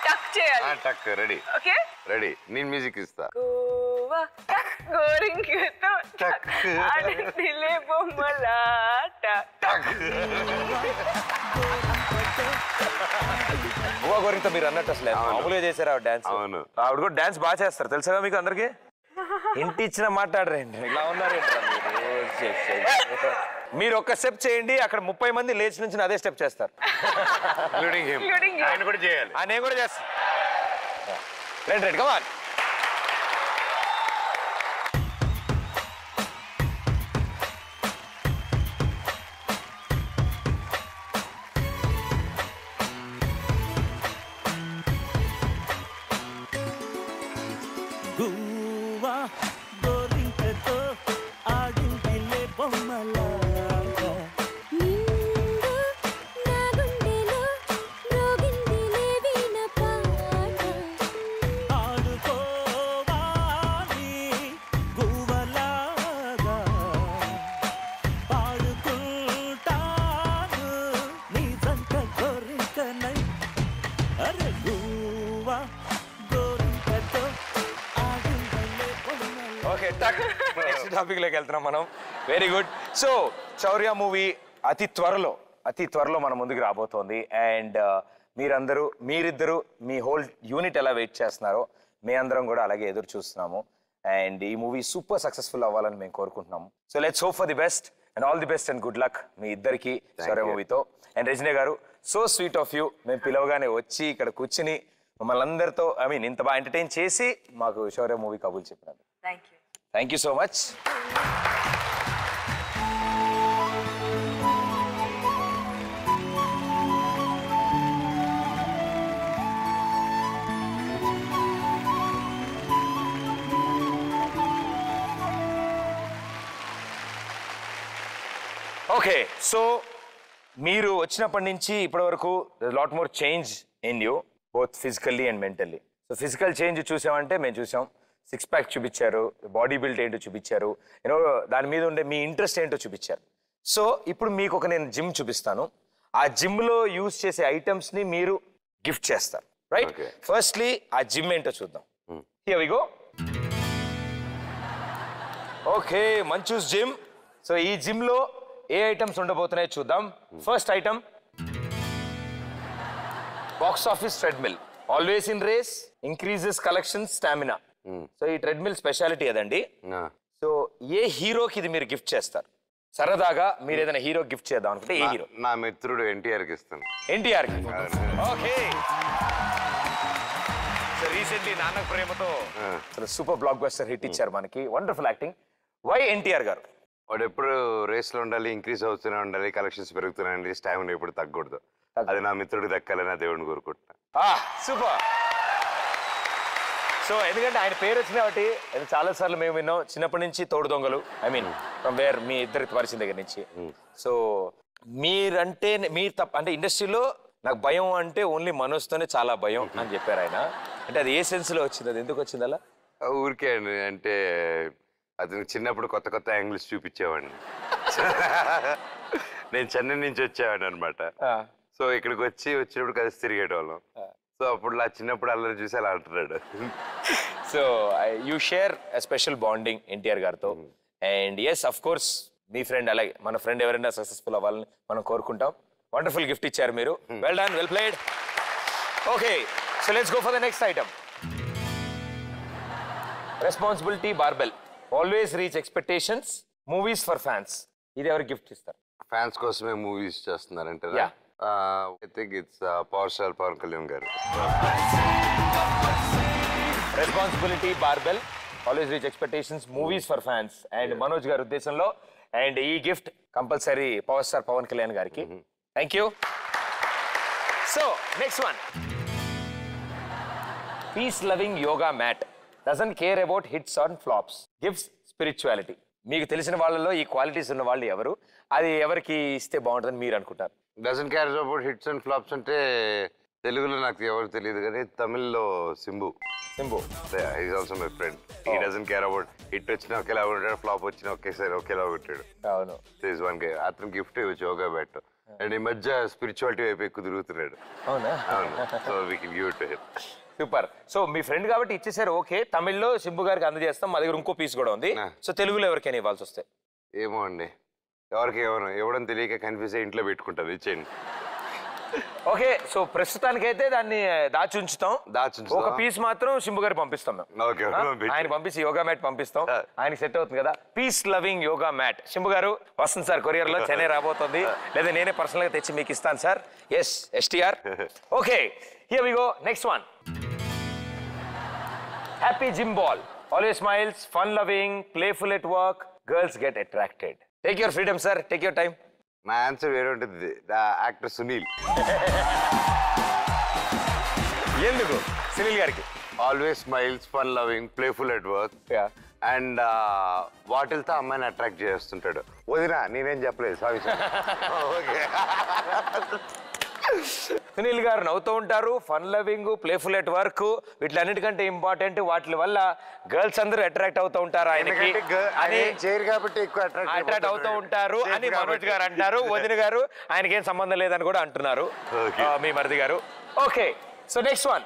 S4: టక్ చేయాలి.
S3: టక్ రెడీ
S4: ఓకే
S3: రెడీ. నేను మ్యూజిక్ ఇస్తా.
S4: గోవా టక్ గోరింకతో టక్ ఆడిందిలే బొమ్మలాట టక్.
S1: గోవా గోరింగ్తో మీరు అన్నట్టు అసలు మామూలుగా చేశారు ఆవిడ డాన్స్.
S3: అవును.
S1: ఆవిడ కూడా డాన్స్ బాగా చేస్తారు తెలుసా మీకు అందరికి? ఇంటి ఇచ్చిన మాట్లాడరండి, ఇలా ఉన్నారు మీరు ఒక్క స్టెప్ చేయండి, అక్కడ 30 మంది లేచి నుంచి అదే స్టెప్ చేస్తారు.
S4: Including you.
S3: ఆయన కూడా చేయాలి.
S1: నేను కూడా చేస్తాను. రండి రండి, కమాన్.
S5: గువ్వా గోరింకతో ఆడిందిలే బొమ్మలాట,
S6: నిండు నా గుండెలో రోగిందిలే వీణ పాట,
S5: ఆడుకోవాలి గువ్వలాగా పాడుకుంటాను నీ జంట గోరింకనై. అరే గువ్వా గోరింకతో ఆడిందిలే బొమ్మలాట.
S1: ఓకే టక్. నెక్స్ట్ టాపిక్ లోకి వెళ్తున్నాం మనం. Very good. సో శౌర్య మూవీ అతి త్వరలో మన ముందుకు రాబోతోంది. అండ్ మీరిద్దరు మీ హోల్ యూనిట్ ఎలా వెయిట్ చేస్తున్నారో మీ అందరం కూడా అలాగే ఎదురు చూస్తున్నాము. అండ్ ఈ మూవీ సూపర్ సక్సెస్ఫుల్ అవ్వాలని మేము కోరుకుంటున్నాము. So let's hope for the best and all the best and good luck మీ ఇద్దరికి శౌర్య మూవీతో. అండ్ రజనీ గారు, సో స్వీట్ ఆఫ్ యూ, మేము పిలవగానే వచ్చి ఇక్కడ కూర్చుని మమ్మల్ని అందరితో ఇంత బాగా ఎంటర్టైన్ చేసి మాకు శౌర్య మూవీ కబుల్ చెప్పినారు.
S4: Thank you.
S1: Thank you so much. Okay, so మీరు వచ్చినప్పటి నుంచి ఇప్పటి వరకు lot more change in you, both physically and mentally. So physical change చూసామంటే మేము చూసాం, 6 ప్యాక్ చూపించారు, బాడీ బిల్డ్ ఏంటో చూపించారు, యూనో దాని మీద ఉండే మీ ఇంట్రెస్ట్ ఏంటో చూపించారు. సో ఇప్పుడు మీకు నేను జిమ్ చూపిస్తాను. ఆ జిమ్లో యూజ్ చేసే ఐటమ్స్ని మీరు గిఫ్ట్ చేస్తారు, రైట్?
S3: Okay.
S1: ఫస్ట్లీ ఆ జిమ్ ఏంటో చూద్దాం. Here we go. Okay, Manchu's gym. So ఈ జిమ్లో ఏ ఐటమ్స్ ఉండబోతున్నాయో చూద్దాం. First item, box office treadmill. Always in race, increases collection, stamina. So ఈ ట్రెడ్మిల్ స్పెషాలిటీ అదండి. సో ఏ హీరోకి ఇది మీరు గిఫ్ట్ చేస్తారు? సరదాగా మీరు ఏదైనా హీరో గిఫ్ట్ చేద్దాం అనుకుంటే ఏ హీరో?
S3: నా మిత్రుడు ఎన్టీఆర్కి ఇస్తాను.
S1: ఎన్టీఆర్ కి. Okay. So recently Nannaku Prematho super block buster hit ఇచ్చారు మనకి. Wonderful acting. వై ఎన్టీఆర్ గారు?
S3: వాడు ఎప్పుడు రేస్లో ఉండాలి, ఇంక్రీజ్ అవుతూనే ఉండాలి, కలెక్షన్స్ పెరుగుతున్నాయండి, స్టామినా ఎప్పుడు తగ్గకూడదు. అది నా మిత్రుడికి దక్కాలని దేవుడిని కోరుకుంటున్నా.
S1: సూపర్. సో ఎందుకంటే ఆయన పేరు వచ్చింది కాబట్టి చాలా సార్లు మేము విన్నాం చిన్నప్పటి నుంచి తోడు దొంగలు, ఫ్రమ్ వేర్ మీ ఇద్దరి పరిచయం దగ్గర నుంచి. సో మీరంటే మీరు తప్ప అంటే ఇండస్ట్రీలో నాకు భయం అంటే ఓన్లీ మనోజ్తోనే చాలా భయం అని చెప్పారు ఆయన. అంటే అది ఏ సెన్స్ లో వచ్చింది, అది ఎందుకు వచ్చింది అలా?
S3: ఊరికే అండి, అంటే అతను చిన్నప్పుడు కొత్త కొత్త యాంగిల్స్ చూపించేవాడిని. నేను చెన్నై నుంచి వచ్చేవాడిని అనమాట. సో ఇక్కడికి వచ్చినప్పుడు కలిసి తిరిగేటోళ్ళం. సో అప్పుడు చిన్నప్పుడు అల్లరి చూసి అలా అంటున్నాడు.
S1: So you share special bonding NTR గారితో. అండ్ ఎస్ అఫ్ కోర్స్ మీ ఫ్రెండ్, అలాగే మన ఫ్రెండ్ ఎవరైనా సక్సెస్ఫుల్ అవ్వాలని మనం కోరుకుంటాం. వండర్ఫుల్ గిఫ్ట్ ఇచ్చారు మీరు. Well done, well played. Okay, so let's go for the next item. Responsibility barbell. Always reach expectations, movies for fans. ఇది ఎవరు గిఫ్ట్ ఇస్తారు?
S3: ఫ్యాన్స్ కోసమే మూవీస్ చేస్తున్నారంటే
S1: Yeah.
S3: I think it's power star Pawan Kalyan గారు.
S1: Responsibility barbell, always reach expectations, movies for fans and Manoj గారి ఉద్దేశంలో. And ఈ gift compulsory power star Pawan Kalyan గారికి. Thank you. So next one, peace loving yoga mat, doesn't care about hits on flops, gives spirituality. మీకు తెలిసిన వాళ్ళలో ఈ qualities ఉన్న వాళ్ళు ఎవరు, అది ఎవరికి ఇస్తే బాగుంటుందని మీరు అనుకుంటారు?
S3: Doesn't care about hits and flops అంటే తెలుగులో నాకు ఎవరు తెలియదు, కానీ తమిళ్లో Simbu. Is also my friend. He doesn't care about hit వచ్చినా ఒకేలా ఉంటాడు, ఫ్లాప్ వచ్చినా ఒకేసారి ఒకేలా ఉంటాడు.
S1: అవును.
S3: Is one guy. అతను గిఫ్ట్ ఇవ్వచ్చు యోగా బ్యాట్. అండ్ ఈ మధ్య స్పిరిచువాలిటీ వైపు ఎక్కువ తిరుగుతున్నాడు.
S1: అవునా?
S3: అవును. So we can give it to him.
S1: Super. So me friend కాబట్టి ఇచ్చేసారు, ఓకే. తమిళ్లో సింబు గారికి అందజేస్తాం. మా దగ్గర ఇంకో పీస్ కూడా ఉంది. సో తెలుగులో ఎవరికైనా ఇవ్వాల్సి వస్తే?
S3: ఏమో అండి, ఎవరికి ఇవ్వడం తెలియక కన్ఫ్యూజ్ అయ్యి ఇంట్లో పెట్టుకుంటారు. ఇచ్చేయండి.
S1: ఓకే. సో ప్రస్తుతానికైతే దాన్ని దాచి ఉంచుతాం. ఒక పీస్ మాత్రం సింబు గారికి పంపిస్తాం మేము.
S3: ఓకే.
S1: ఆయన పంపించి యోగా మ్యాట్ పంపిస్తాం. ఆయనకి సెట్ అవుతుంది కదా. Peace loving yoga mat Simbu గారు వస్తుంది సార్, కొరియర్ లో చెన్నై రాబోతుంది. లేదా నేనే పర్సనల్ గా తెచ్చి మీకు ఇస్తాను sir. Yes, STR. Okay, here we go. Next one, happy gym ball, always smiles, fun loving, playful at work, girls get attracted. Take your freedom sir, take your time.
S3: నా answer వేరే ఉంటుంది. Actor Sunil.
S1: ఎందుకు సునీల్ గారికి?
S3: Always smiles, fun loving, playful at work and వాటిల్తో అమ్మాయిని attract చేస్తుంటాడు. వదినా నేనేం చెప్పలేదు, సారీ సార్. ఓకే.
S1: సునీల్ గారు నవ్వుతూ ఉంటారు, fun loving, playful at work, వీటిలన్నిటికంటే ఇంపార్టెంట్ వాటి వల్ల గర్ల్స్ అందరూ అట్రాక్ట్ అవుతూ ఉంటారు ఆయనకి అని,
S3: చేయరు కాబట్టి ఎక్కువ
S1: అట్రాక్ట్ అవుతూ ఉంటారు అని మనోజ్ గారు అంటారు. వదిన గారు ఆయనకేం సంబంధం లేదని కూడా అంటున్నారు మీ మరిది గారు. Okay, so next one,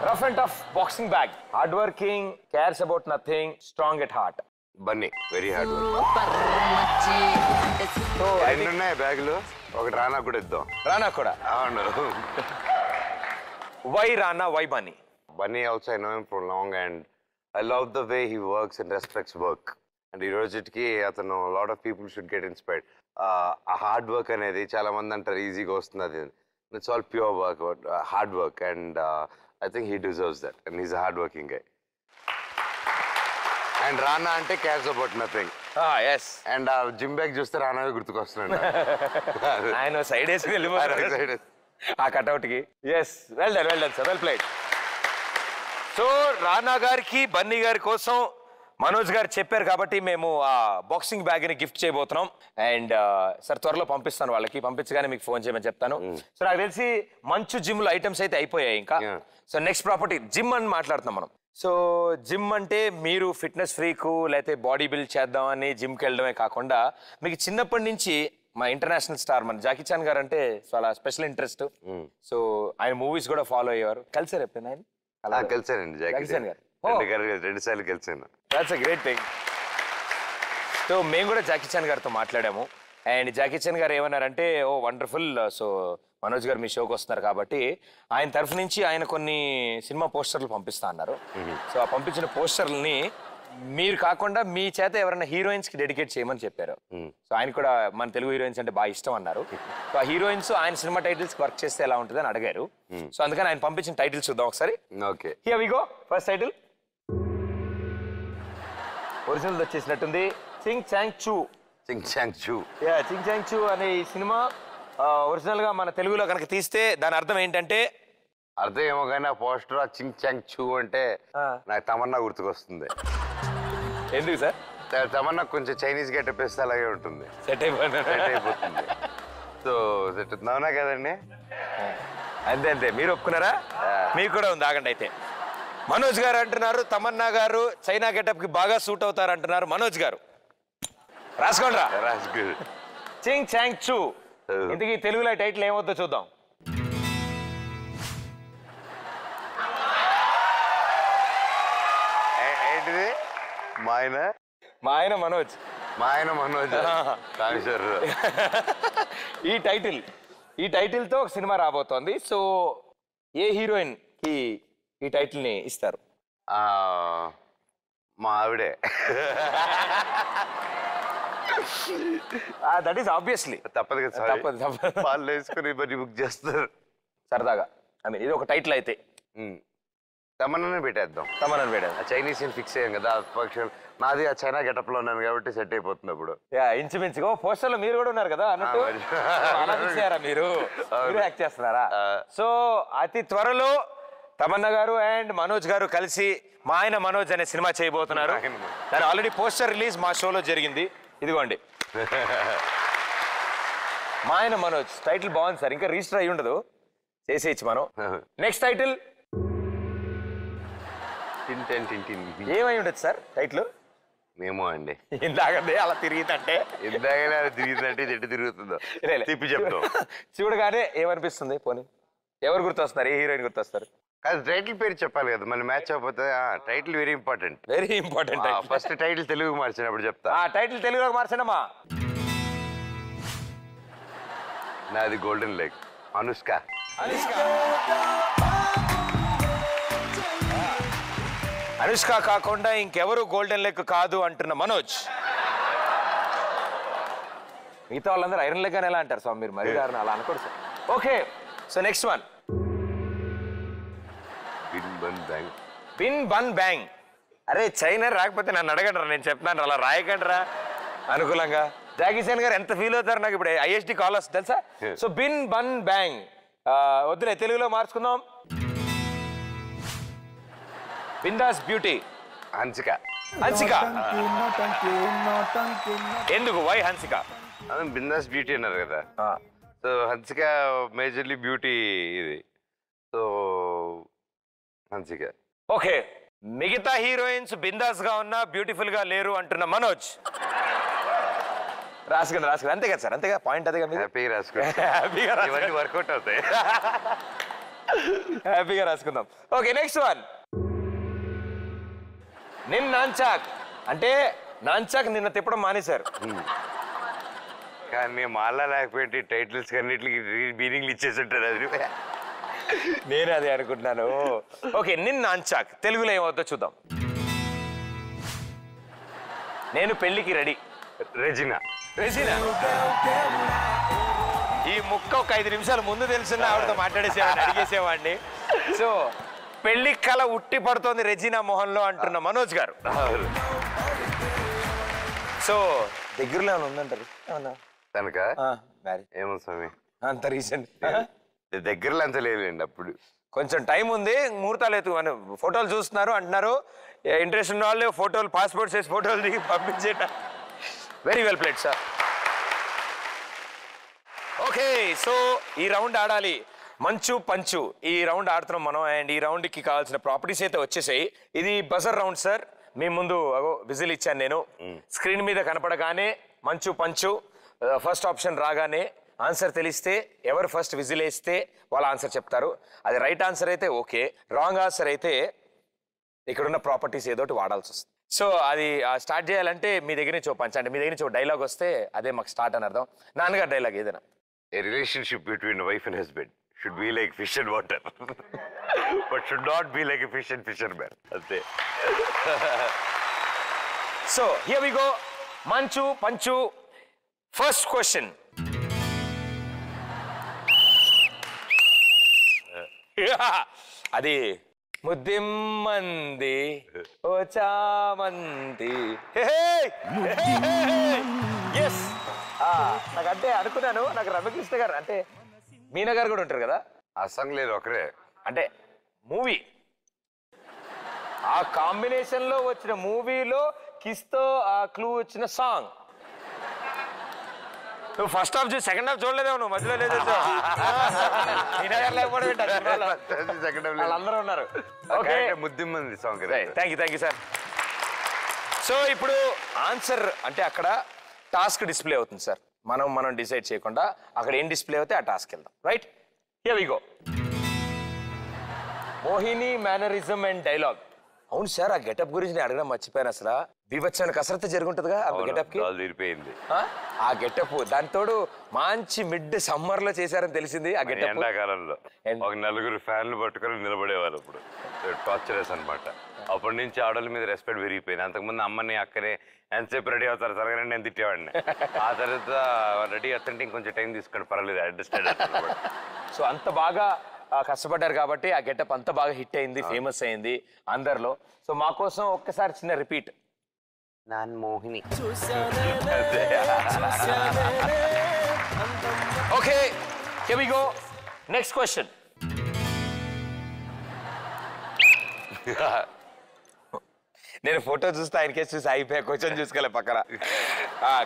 S1: rough and tough boxing bag, hard working, cares about nothing, strong at heart.
S3: Bunny very hard work. రెండు ఉన్నాయి బ్యాగులు, ఒకటి రానా కూడా ఇద్దాం.
S1: రానా కూడా?
S3: అవును.
S1: Why Rana, why Bunny?
S3: Bunny also I know him for long and I love the way he works and respects work. And ఈ రోజుకి అతను lot of people should get inspired. ఆ హార్డ్ వర్క్ అనేది చాలా మంది అంటారు ఈజీగా వస్తుంది అది. It's all pure work, hard work and I think he deserves that and he's a hard working guy. And Rana అంటే cares about nothing.
S1: yes.
S3: And gym bag చూస్తే రానావే గుర్తుకొస్తున్నాడు.
S1: ఆయన సైడ్ వేసి వెళ్ళిపోతారు ఆ కట్అవుట్ కి. Yes, well done sir, well played. So Rana గారికి, బన్నీ గారి కోసం మనోజ్ గారు చెప్పారు కాబట్టి మేము ఆ బాక్సింగ్ బ్యాగ్ ని గిఫ్ట్ చేయబోతున్నాం. అండ్ సార్ త్వరలో పంపిస్తాను వాళ్ళకి, పంపించగానే మీకు ఫోన్ చేయమని చెప్తాను. సో నాకు తెలిసి మంచు జిమ్ లో ఐటమ్స్ అయితే అయిపోయాయి ఇంకా. సో నెక్స్ట్ ప్రాపర్టీ జిమ్ అని మాట్లాడుతున్నాం మనం. సో జిమ్ అంటే మీరు ఫిట్నెస్ ఫ్రీకు లేకపోతే బాడీ బిల్డ్ చేద్దామని జిమ్కి వెళ్ళడమే కాకుండా మీకు చిన్నప్పటి నుంచి మా ఇంటర్నేషనల్ స్టార్ మన జాకీ చాన్ గారు అంటే చాలా స్పెషల్ ఇంట్రెస్ట్. సో ఆయన మూవీస్ కూడా ఫాలో అయ్యేవారు. కలిసారు ఎప్పుడైనా ఆయన?
S3: కలిసానండి జాకీ చాన్ గారు, 2 సార్లు కలిసాను.
S1: That's a great thing. So మేము కూడా జాకీ చాన్ గారితో మాట్లాడాము. అండ్ జాకీ చాన్ గారు ఏమన్నారంటే, ఓ వండర్ఫుల్, సో మనోజ్ గారు మీ షోకి వస్తున్నారు కాబట్టి ఆయన తరఫు నుంచి ఆయన కొన్ని సినిమా పోస్టర్లు పంపిస్తా అన్నారు. సో ఆ పంపించిన పోస్టర్లని మీరు కాకుండా మీ చేత ఎవరైనా హీరోయిన్స్ కి డెడికేట్ చేయమని చెప్పారు. సో ఆయన కూడా మన తెలుగు హీరోయిన్స్ అంటే బాగా ఇష్టం అన్నారు. సో ఆ హీరోయిన్స్ ఆయన సినిమా టైటిల్స్ వర్క్ చేస్తే ఎలా ఉంటుంది అని అడిగారు. సో అందుకని ఆయన పంపించిన టైటిల్స్ చూద్దాం ఒకసారి.
S3: Okay,
S1: here we go. First title original వచ్చేసినట్టుంది, చింగ్ చాంగ్ చూ.
S3: చింగ్ చాంగ్ చూ.
S1: చింగ్ చాంగ్ చూ అనే ఈ సినిమా ఒరిజినల్ గా మన తెలుగులో కనుక తీస్తే దాని అర్థం ఏంటంటే,
S3: అర్థం ఏమో కానీ ఆ పోస్టర్ చింగ్ చాంగ్ చూ అంటే నాకు తమన్నా గుర్తుకొస్తుంది.
S1: ఎందుకు సార్?
S3: తమన్నా కొంచెం చైనీస్ గెటప్ వేస్తే అలాగే ఉంటుంది,
S1: సెట్
S3: అయిపోతుంది. సో సెట్ అవునా కదండి?
S1: అంతే అంతే, మీరు ఒప్పుకున్నారా? మీకు కూడా ఉంది. ఆగండి అయితే. మనోజ్ గారు అంటున్నారు తమన్నా గారు చైనా గెటప్ కి బాగా సూట్ అవుతారు అంటున్నారు. మనోజ్ గారు రాసుకోండి రా. చింగ్ చాంగ్ చూ. ఇంతకీ తెలుగులో టైటిల్ ఏమవుతుందో చూద్దాం.
S3: ఏంటిది? మా ఆయన
S1: మనోజ్. ఈ టైటిల్ తో ఒక సినిమా రాబోతోంది. సో ఏ హీరోయిన్ కి ఈ టైటిల్ ని ఇస్తారు?
S3: మా ఆవిడే.
S1: That is obviously.
S3: తప్పదు కదా,
S1: తప్పదు.
S3: వాళ్ళు వేసుకుని మరి బుక్ చేస్తారు
S1: సరదాగా. ఐ మీన్ ఇది ఒక టైటిల్ అయితే
S3: తమన్నానే పెట్టేద్దాం.
S1: తమన్నాని పెట్టారు.
S3: ఆ చైనీస్ ఫిక్స్ అయ్యాం కదా ఫంక్షన్. నాది ఆ చైనా గెటప్ లో ఉన్నాను కాబట్టి సెట్ అయిపోతుంది అప్పుడు.
S1: ఇంచుమించుగా పోస్టర్ లో మీరు కూడా ఉన్నారు కదా అన్నట్టు.
S3: మరి.
S1: అలా fix అయ్యారా మీరు యాక్ట్ చేస్తున్నారా? సో అతి త్వరలో తమన్నా గారు అండ్ మనోజ్ గారు కలిసి మా ఆయన మనోజ్ అనే సినిమా చేయబోతున్నారు. దాని ఆల్రెడీ పోస్టర్ రిలీజ్ మా షోలో జరిగింది. ఇదిగోండి మా ఆయన మనోజ్. టైటిల్ బాగుంది సార్, ఇంకా రిజిస్టర్ అయ్యి ఉండదు, చేసేయచ్చు మనం. నెక్స్ట్ టైటిల్ ఏమై ఉండదు సార్ టైటిల్?
S3: మేము అండి
S1: ఇందాకదే అలా తిరిగితే
S3: ఇందాకనే అది తిరిగిందంటే ఇది ఎటు తిరుగుతుందో తిప్పి చెప్తాం.
S1: చూడగానే ఏమనిపిస్తుంది? పోనీ ఎవరు గుర్తొస్తారు? ఏ హీరోయిన్ గుర్తొస్తారు?
S3: కాదు టైటిల్ పేరు చెప్పాలి కదా, మళ్ళీ మ్యాచ్ అయిపోతే. Title very important.
S1: Very important.
S3: First title Telugu మార్చినప్పుడు చెప్తా.
S1: టైటిల్ తెలుగులోకి మార్చండమ్మా.
S3: నాది గోల్డెన్ లెగ్. అనుష్క.
S1: అనుష్క కాకుండా ఇంకెవరు గోల్డెన్ లెగ్ కాదు అంటున్న మనోజ్. మిగతా వాళ్ళందరూ ఐరన్ లెగ్ అని ఎలా అంటారు స్వామి? మీరు మరి దారుణ అలా అనుకోరు sir. Okay, so next one bin bun bang. అరే చైనా రాకపోతే నన్ను అడగండి రా, నేను చెప్తాను అలా రాయకండి రా అనుకూలంగా. జాకీ చాన్ గారు ఎంత ఫీల్ అవుతారు నాకు ఇప్పుడు ఐఎస్డి కాల్ వస్తుంది తెలుసా? సో బిన్ బన్ బ్యాంగ్ వద్దులే, తెలుగులో మార్చుకుందాం. బిందాస్ బ్యూటీ.
S3: హన్సిక.
S1: హన్సిక ఎందుకు? వై హన్సిక?
S3: బిందాస్ బ్యూటీ అన్నారు కదా, సో హన్సిక మేజర్లీ బ్యూటీ ఇది, సో హన్సిక.
S1: ఓకే, మిగతా హీరోయిన్స్ బిందాస్ గా ఉన్నా బ్యూటిఫుల్ గా లేరు అంటున్న మనోజ్. రాసుకుంది అంతే కదా సార్? అంతేగా పాయింట్ అదే కదా?
S3: హ్యాపీగా రాసుకో. ఇవన్నీ వర్కౌట్ అవుతాయి.
S1: హ్యాపీగా రాసుకుందాం. ఓకే, నెక్స్ట్ వన్ నిన్ నాన్చాక్. అంటే నాన్చాక్ నిన్న తిప్పడం మానేశారు.
S3: కానీ మాలా లేకపోతే టైటిల్స్ అన్నిటికి మీనింగ్లు ఇచ్చేసి ఉంటుంది అది.
S1: నేను అదే అనుకుంటున్నాను. ఓకే, నిన్ నాన్చాక్ తెలుగులో ఏమవుతుందో చూద్దాం. నేను పెళ్లికి రెడీ.
S3: రెజినా.
S1: రెజినా. ఈ ముక్క ఒక 5 నిమిషాలు ముందు తెలిసిన ఆవిడతో మాట్లాడేసేవాడిని, అడిగేసేవాడిని. సో పెళ్లి కళ ఉట్టి పడుతోంది రెజినా మోహన్లో అంటున్న మనోజ్ గారు. సో దగ్గరలో ఏమైనా ఉందంటారు
S3: తనక?
S1: మ్యారేజ్
S3: ఏమో స్వామి
S1: అంత రీసెంట్
S3: దగ్గరలో అంత లేదండి. అప్పుడు
S1: కొంచెం టైం ఉంది, ముహూర్తాలు ఎత్తు అని ఫోటోలు చూస్తున్నారు అంటున్నారు. ఇంట్రెస్ట్ ఉన్న వాళ్ళు ఫోటోలు పాస్పోర్ట్ సైజ్ ఫోటోలు దిగి పంపించేట. Very well played sir. Okay, so ఈ రౌండ్ ఆడాలి. మంచు పంచు ఈ రౌండ్ ఆడుతున్నాం మనం. అండ్ ఈ రౌండ్కి కావాల్సిన ప్రాపర్టీస్ అయితే వచ్చేసాయి. ఇది బజర్ రౌండ్ సార్. మీ ముందు విజిల్ ఇచ్చాను నేను. స్క్రీన్ మీద కనపడగానే మంచు పంచు ఫస్ట్ ఆప్షన్ రాగానే ఆన్సర్ తెలిస్తే ఎవరు ఫస్ట్ విజిల్ వేస్తే వాళ్ళ ఆన్సర్ చెప్తారు. అది రైట్ ఆన్సర్ అయితే ఓకే, రాంగ్ ఆన్సర్ అయితే ఇక్కడున్న ప్రాపర్టీస్ ఏదోటి వాడాల్సి వస్తుంది. సో అది స్టార్ట్ చేయాలంటే మీ దగ్గర నుంచి పంచండి. మీ దగ్గర నుంచి డైలాగ్ వస్తే అదే మాకు స్టార్ట్ అని అర్థం. నాన్నగారు డైలాగ్ ఏదైనా.
S3: A relationship between a wife and husband should be like fish and water, but should not be like a fish and fisherman. Ante.
S1: So here we go. Manchu Panchu. First question. అది ముద్దిమ్మంది ఓ చామంతి. Yes, నాకంటే అనుకున్నాను, నాకు రమ్యకృష్ణ గారు అంటే మీనా గారు కూడా ఉంటారు కదా.
S3: ఆ సాంగ్ లేదు ఒకరే,
S1: అంటే మూవీ ఆ కాంబినేషన్ లో వచ్చిన మూవీలో కిస్తో ఆ క్లూ వచ్చిన సాంగ్. నువ్వు ఫస్ట్ హాఫ్ చూసి సెకండ్ హాఫ్ చూడలేదేమో, నువ్వు మధ్యలో లేదు. వాళ్ళందరూ ఉన్నారు. ఓకే,
S3: ముద్దిమ్మంది song.
S1: Thank you sir. So ఇప్పుడు ఆన్సర్ అంటే అక్కడ టాస్క్ డిస్ప్లే అవుతుంది సార్. మనం డిసైడ్ చేయకుండా అక్కడ ఏం డిస్ప్లే అవుతే ఆ టాస్క్ వెళ్దాం. Right, here we go. Mohini mannerism and dialogue. అవును సార్, ఆ గెటప్ గురించి నేను అడగడం మర్చిపోయాను. అసలు బీభత్సమైన కసరత్తు జరుగుంటుందిగా ఆ గెటప్ కి. ఆ గెటప్ దానితోడు మంచి మిడ్ సమ్మర్ లో చేశారని తెలిసింది. ఆ గెటప్
S3: ఎండాకాలంలో ఒక 4 ఫ్యాన్లు పట్టుకొని నిలబడేవాళ్ళు. అప్పుడు టార్చరస్ అనమాట. అప్పటి నుంచి ఆడవాళ్ళ మీద రెస్పెక్ట్ పెరిగిపోయింది. అంతకుముందు అమ్మని అక్కనే ఎంతసేపు రెడీ అవుతారు సరగా నేను తిట్టేవాడిని. ఆ తర్వాత రెడీ అవుతుంటే ఇంకొంచెం టైం తీసుకోండి పర్వాలేదు, అడ్జస్ట్.
S1: సో అంత బాగా కష్టపడ్డారు కాబట్టి ఆ గెటప్ అంతా బాగా హిట్ అయింది, ఫేమస్ అయింది అందరిలో. సో మా కోసం ఒక్కసారి చిన్న రిపీట్.
S3: నాన్ Mohini.
S1: Okay, here we go. Next question. నేను ఫోటో చూస్తే ఆయన కేసు చూసి అయిపోయా, క్వశ్చన్ చూసుకోలే పక్కన.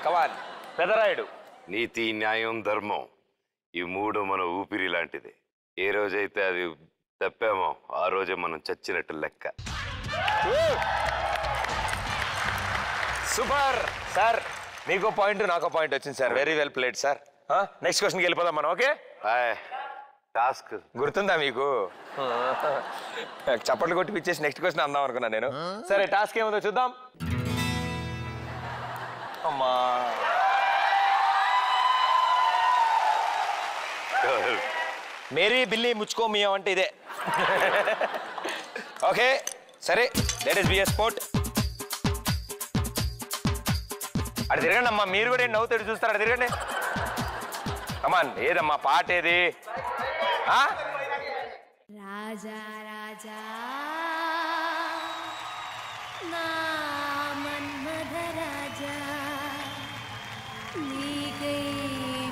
S1: కమాన్ పెదరాయుడు.
S3: నీతి, న్యాయం, ధర్మం ఈ మూడు మన ఊపిరి లాంటిది. ఏ రోజైతే అది తప్పామో ఆ రోజే మనం చచ్చినట్టు లెక్క.
S1: సూపర్ సార్, మీకు పాయింట్ నాకు పాయింట్ వచ్చింది sir. Very well played sir. Next క్వశ్చన్కి వెళ్ళిపోదాం మనం. ఓకే,
S3: టాస్క్
S1: గుర్తుందా మీకు? చప్పట్లు కొట్టి పిచ్చేసి నెక్స్ట్ క్వశ్చన్ అందాం అనుకున్నా నేను. సరే, టాస్క్ ఏముందో చూద్దాం. అమ్మా, మేరీ బిల్లి ముచ్చుకో మియా అంటే ఇదే. ఓకే సరే, let us be a sport. అటు తిరగండి అమ్మా, మీరు కూడా ఏంటి నవ్వుతాడు చూస్తారు, అటు తిరగండి. అమ్మా ఏదమ్మా పాట ఏది?
S6: రాజా రాజా నా మన్మథ రాజా, నీకై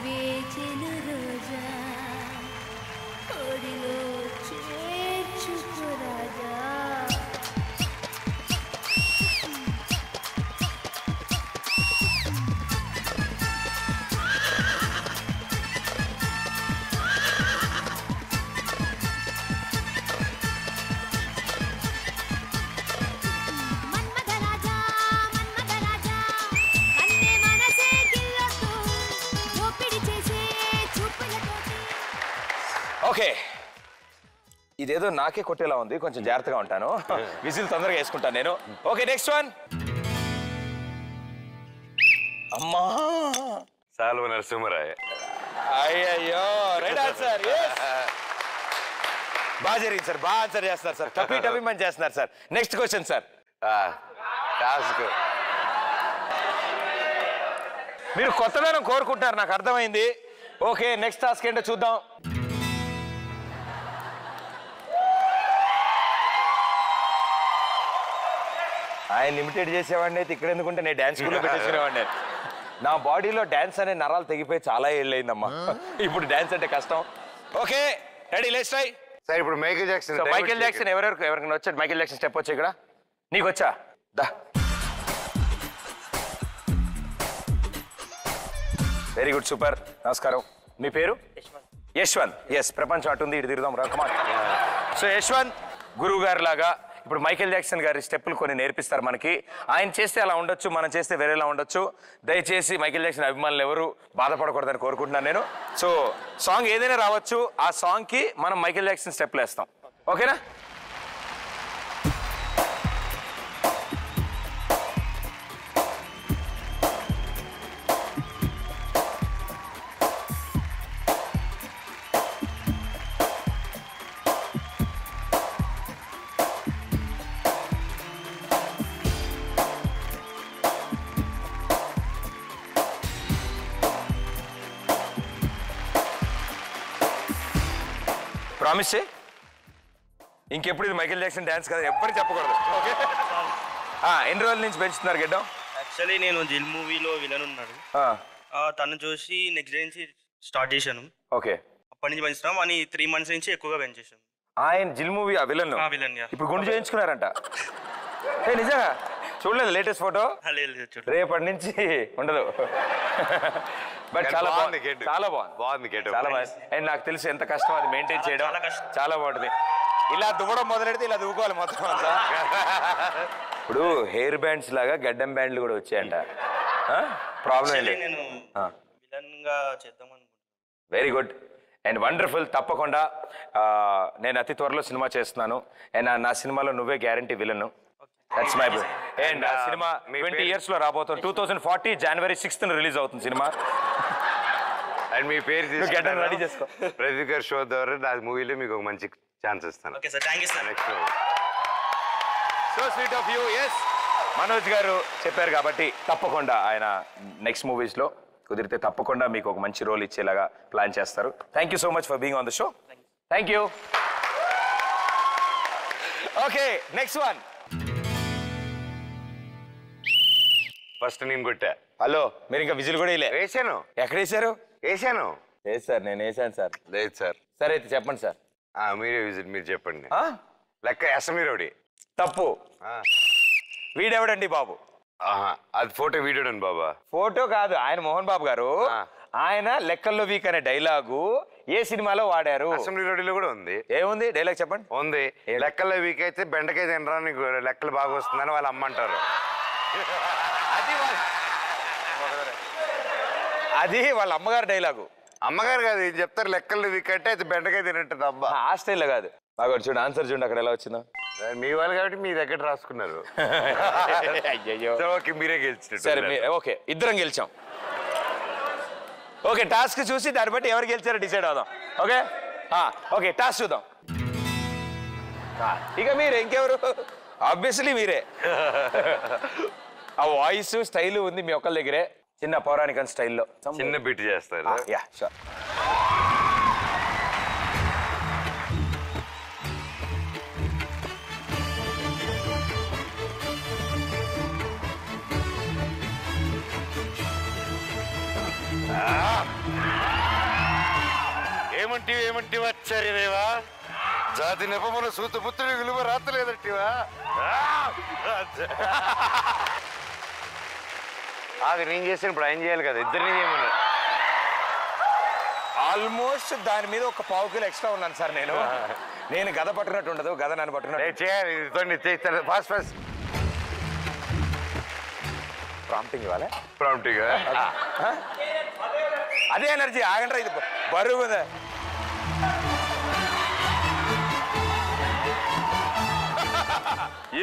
S6: వేచెను రోజా, ఒడిలో చేర్చుకో రాజా.
S1: ఓకే, ఇదేదో నాకే కొట్టేలా ఉంది, కొంచెం జాగ్రత్తగా ఉంటాను. విజిల్ తొందరగా వేసుకుంటాను నేను. Okay, next one. అమ్మా,
S3: సాల్వ నరసింహరాయ.
S1: అయ్యయ్యో, రైట్ ఆన్సర్. బాగా జరిగింది సార్, బాగా ఆన్సర్ చేస్తున్నారు సార్. టపీ మంచి చేస్తున్నారు sir. Next question sir.
S3: Task
S1: మీరు కొత్తదనం కోరుకుంటారు, నాకు అర్థమైంది. ఓకే, నెక్స్ట్ టాస్క్ ఏంటో చూద్దాం. ఆయన లిమిటెడ్ చేసేవాడిని అయితే ఇక్కడ ఎందుకుంటే నేను డ్యాన్స్ స్కూల్లో పెట్టేసుకునేవాడిని. నా బాడీలో డ్యాన్స్ అనే నరాలు తెగిపోయి చాలా ఏళ్ళయిందమ్మా. ఇప్పుడు డ్యాన్స్ అంటే కష్టం. Okay, ready, let's try.
S3: Sir ఇప్పుడు మైకేల్ జాక్సన్.
S1: మైకేల్ జాక్సన్ ఎవరికైనా వచ్చాడు? మైకేల్ జాక్సన్ స్టెప్ వచ్చా ఇక్కడ? నీకు వచ్చా? దా. Very good, super. నమస్కారం, మీ పేరు? యశ్వంత్. ఎస్, ప్రపంచం అటుంది, ఇటు తిరుగుదాం రా. కమాన్. సో యశ్వంత్ గురువు గారి లాగా ఇప్పుడు మైకేల్ జాక్సన్ గారి స్టెప్పులు కొన్ని నేర్పిస్తారు మనకి. ఆయన చేస్తే అలా ఉండొచ్చు, మనం చేస్తే వేరేలా ఉండొచ్చు. దయచేసి మైకేల్ జాక్సన్ అభిమానులు ఎవరు బాధపడకూడదని కోరుకుంటున్నాను నేను. సో సాంగ్ ఏదైనా రావచ్చు, ఆ సాంగ్కి మనం మైకేల్ జాక్సన్ స్టెప్లు వేస్తాం. ఓకేనా? ప్రామిస్ చే, ఇంకెప్పుడు ఇది మైకేల్ జాక్సన్ డ్యాన్స్ కదా, ఎవ్వరు చెప్పకూడదు. ఓకే, ఎన్ని రోజుల నుంచి పెంచుతున్నారు గెడ్డం?
S7: యాక్చువల్లీ నేను జిల్ మూవీలో విలన్ ఉన్నాడు, తను చూసి నెక్స్ట్ డే నుంచి స్టార్ట్ చేశాను.
S1: ఓకే,
S7: అప్పటి నుంచి పెంచుతాం అని 3 months నుంచి ఎక్కువగా పెంచేసాను.
S1: ఆయన జిల్ మూవీ ఆ విలన్
S7: విలన్
S1: ఇప్పుడు గుండు చేయించుకున్నారంట. నిజంగా చూడలేదు లేటెస్ట్ ఫోటో? రేపటి నుంచి ఉండదు. బట్ చాలా బాగుంది, చాలా బాగుంది. అండ్ నాకు తెలుసు ఎంత కష్టం అది మెయింటైన్ చేయడం. చాలా బాగుంటుంది. ఇలా దువ్వడం మొదలెడితే ఇలా దువ్వుకోవాలి మొత్తం అంతా. ఇప్పుడు హెయిర్ బ్యాండ్స్ లాగా గడ్డం బ్యాండ్లు కూడా వచ్చాయంట. ప్రాబ్లం ఏంటి?
S7: నేను విలన్ గా చేద్దాం అనుకుంటున్నాను.
S1: Very good and wonderful. తప్పకుండా నేను అతి త్వరలో సినిమా చేస్తున్నాను. అండ్ నా సినిమాలో నువ్వే guarantee villain. That's my best. And ఆ సినిమా 20 years లో రాబోతుంది. 2040 January 6th రిలీజ్ అవుతుంది సినిమా.
S3: అండ్ మీ పేరు
S1: రెడీ చేసుకో.
S3: ప్రదీప్ గారి షో ద్వారా నా మూవీలో మీకు ఒక మంచి ఛాన్స్ ఇస్తాను.
S7: Okay sir, thank you sir.
S3: Next
S1: so sweet of you. Yes, Manoj గారు చెప్పారు కాబట్టి తప్పకుండా ఆయన నెక్స్ట్ మూవీస్లో కుదిరితే తప్పకుండా మీకు ఒక మంచి రోల్ ఇచ్చేలాగా ప్లాన్ చేస్తారు. Thank you so much for being on the show. Thank you. Okay next one.
S3: First నేను కొట్టా.
S1: హలో మీరు ఇంకా విజిల్ కూడా వేయలే?
S3: వేసాను.
S1: ఎక్కడ వేసారు?
S3: వేసాను.
S1: లేదు సార్ నేను వేసాను సార్.
S3: లేదు సార్.
S1: సరే అయితే చెప్పండి సార్.
S3: మీరే విజిల్ మీరు చెప్పండి.
S1: ఆ?
S3: లెక్క అసెంబ్లీ రౌడీ.
S1: తప్పు. వీడెవడండి బాబు?
S3: అది ఫోటో వీడియో అండి బాబా.
S1: ఫోటో కాదు, ఆయన మోహన్ బాబు గారు. ఆయన లెక్కల్లో వీక్ అనే డైలాగు ఏ సినిమాలో వాడారు?
S3: అసెంబ్లీ రౌడీలో కూడా ఉంది.
S1: ఏముంది డైలాగ్ చెప్పండి.
S3: ఉంది. లెక్కల్లో వీక్ అయితే బెండకాయ తినరా నీకు లెక్కలు బాగా వస్తుందని వాళ్ళు అమ్మంటారు.
S1: అది వాళ్ళ అమ్మగారు డైలాగు.
S3: అమ్మగారు కాదు ఏం చెప్తారు, లెక్కల్లో వీక్ అంటే అది బెండకాయ తినట్టు అబ్బా.
S1: ఆ స్టైల్లో కాదు. బాగా చూడు ఆన్సర్ చూడండి అక్కడ ఎలా వచ్చిందో.
S3: మీ వాళ్ళు కాబట్టి మీ దగ్గర రాసుకున్నారు.
S1: అయ్యయ్యో.
S3: ఓకే మీరే గెలిచినట్టు.
S1: సరే ఓకే ఇద్దరం గెలిచాం. ఓకే టాస్క్ చూసి దాన్ని బట్టి ఎవరు గెలిచారో డిసైడ్ అవుదాం. ఓకే ఓకే టాస్క్ చూద్దాం. ఇక మీరే, ఇంకెవరు? ఆబ్వియస్లీ మీరే. ఆ వాయిస్ స్టైల్ ఉంది మీ ఒక్కళ్ళ దగ్గరే, చిన్న పౌరాణిక స్టైల్లో
S3: చిన్న బిట్ చేస్తారు.
S1: Ya sure.
S3: ఏమంటివి వచ్చారేవా? జాతి నెపమున సూతపుత్రుడి విలువ రాతలేదట్టివా? నేను చేసాను, ఇప్పుడు ఆయన చేయాలి కదా, ఇద్దరిని చేయమన్నారు.
S1: ఆల్మోస్ట్ దాని మీద ఒక పావు కిలో ఎక్స్ట్రా ఉన్నాను సార్ నేను. నేను గద పట్టుకున్నట్టు ఉండదు, గద నన్ను పట్టుకున్నట్టు
S3: చేయాలి. ఫాస్ట్ ఫాస్ట్
S1: ప్రాంప్టింగ్ ఇవ్వాలి.
S3: ప్రాంప్టింగ్
S1: అదే ఎనర్జీ. ఆగండ్రా, ఇది బరువు కదా.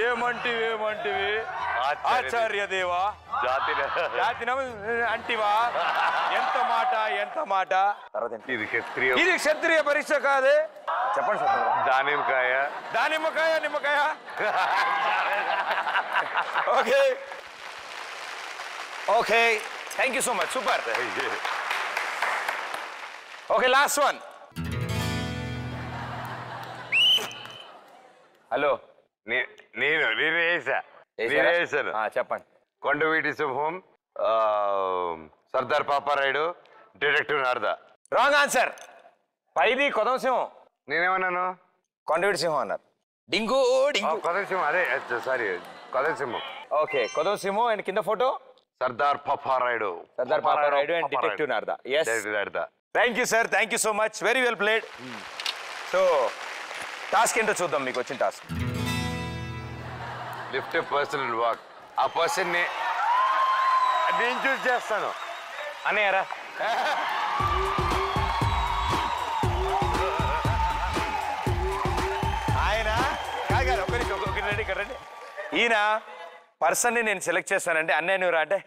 S1: ఏమంటివి ఆచార్య దేవా జాతి అంటివా? ఎంత మాట. ఇది క్షత్రియ పరీక్ష కాదే. చెప్పండి సార్. దానిమ్మకాయ నిమ్మకాయ. Okay okay thank you so much. Super. Okay last one. Hello
S3: నేను వేసాను.
S1: చెప్పండి.
S3: Kondaveeti Simham, Sardar Paparayudu, detective Narada.
S1: Wrong answer. పైది కొదం సింహం.
S3: నేనేమన్నాను?
S1: కొండవీటి సింహం అన్నారు. డింగు డింగు.
S3: కొదం సింహం, అదే సారీ కొదం సింహం.
S1: ఓకే కొదం సింహం అండ్ కింద photo
S3: Sardar Paparayudu.
S1: And detective Narada. yes thank you sir. Thank you so much. Very well played. So task ఏంటో చూద్దాం. మీకు వచ్చిన task
S3: lift a person and walk. ఆ పర్సన్ నేను చూస్ చేస్తాను అన్నయ్యారా.
S1: ఆయన కాదు ఒక రెడీ కదండి. ఈయన పర్సన్ని నేను సెలెక్ట్ చేస్తానంటే అన్నయ్య నువ్వు రా అంటే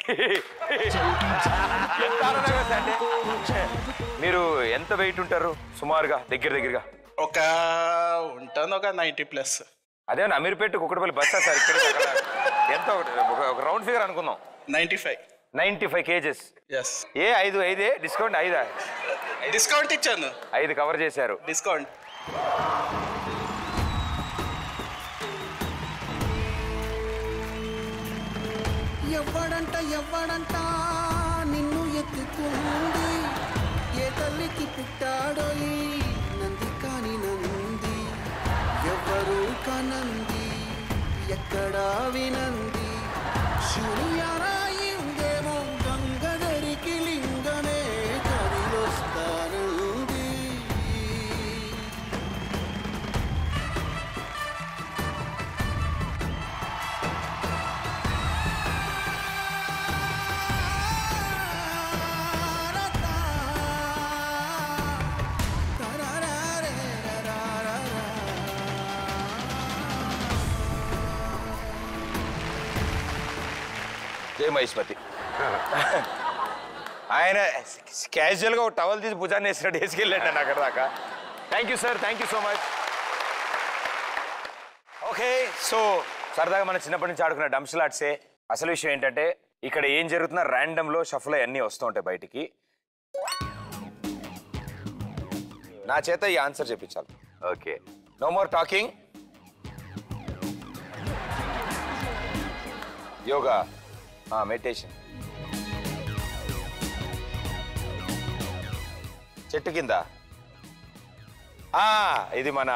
S1: మీరు ఎంత వెయిట్ ఉంటారు సుమారుగా దగ్గరగా?
S8: ఉంటుంది ఒక 90+.
S1: అదేమన్నా అమీర్పేట కుక్కడపల్లి బస్తా సార్ ఇక్కడ ఎంత ఒక రౌండ్ ఫిగర్ అనుకుందాం. 95 kgs.
S8: ఎస్.
S1: ఏ 5 డిస్కౌంట్ 5
S8: డిస్కౌంట్ ఇచ్చాను.
S1: 5 కవర్ చేశారు
S8: డిస్కౌంట్.
S5: ఎవ్వడంట నిన్ను ఎత్తుకుంది, ఏ తల్లికి పుట్టాడో ఈ నంది కాని నంది, ఎవరు కనంది ఎక్కడా వినంది, శూన్యరాయి ఉందేమో గంగధరికి లింగనే కదిలొస్తానంది.
S1: జై మహేష్మతి. ఆయన క్యాజువల్గా ఒక టవల్ తీసి భుజాన్ని వేసినట్టు వేసుకెళ్ళండి అక్కడ దాకా. Thank you sir. Thank you so much. Okay so సరదాగా మనం చిన్నప్పటి నుంచి ఆడుకున్న డంప్స్లాట్సే. అసలు విషయం ఏంటంటే ఇక్కడ ఏం జరుగుతున్నా ర్యాండమ్లో షఫల్ అన్నీ వస్తూ ఉంటాయి బయటికి. నా చేత ఈ ఆన్సర్ చెప్పించాలి.
S3: Okay.
S1: No more talking. Yoga, meditation. చెట్టు కింద. ఇది మన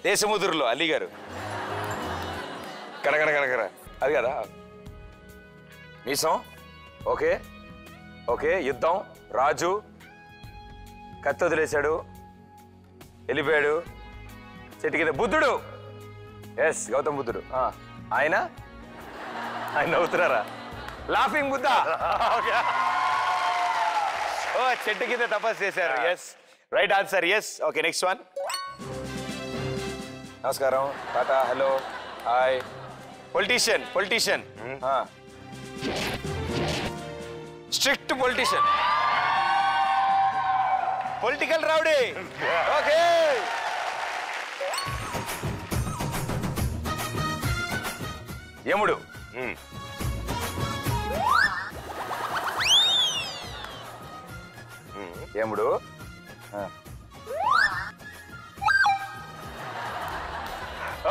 S1: దేశముదురులో అలీ గారు. కడగడ కడగడ అది కదా. మీసం. Okay okay. యుద్ధం. రాజు కత్తి వదిలేశాడు, వెళ్ళిపోయాడు. చెట్టు కింద బుద్ధుడు. ఎస్, గౌతమ్ బుద్ధుడు. ఆయన నవ్వుతున్నారా? లాఫింగ్ బుద్ధ. ఓ, చెట్టు కింద తపస్సు చేశారు. Yes, right answer. Yes. Okay, next one. నమస్కారం, tata, hello, hi. Politician. Politician. Strict politician. Political rowdy. Okay. యముడు. యముడు.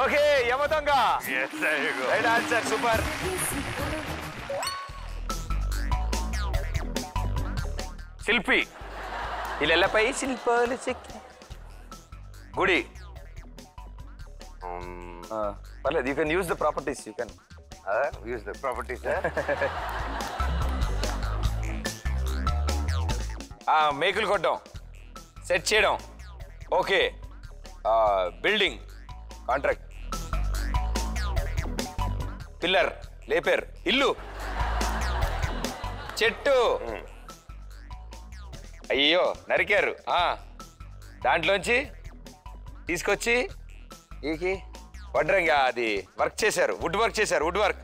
S1: Okay, Yamadonga. Right answer. Super. శిల్పి. ఇళ్ళపై శిల్పాలు చెక్కి. గుడి. పర్లేదు, you can use the properties. You can
S3: use the properties.
S1: మేకులు కొట్టడం, సెట్ చేయడం. ఓకే. Building, contract. పిల్లర్, లేపర్. ఇల్లు. చెట్టు. అయ్యో, నరికారు. దాంట్లోంచి తీసుకొచ్చి ఈకి వడ్రంగా అది వర్క్ చేశారు. వుడ్ వర్క్ చేశారు. Wood work.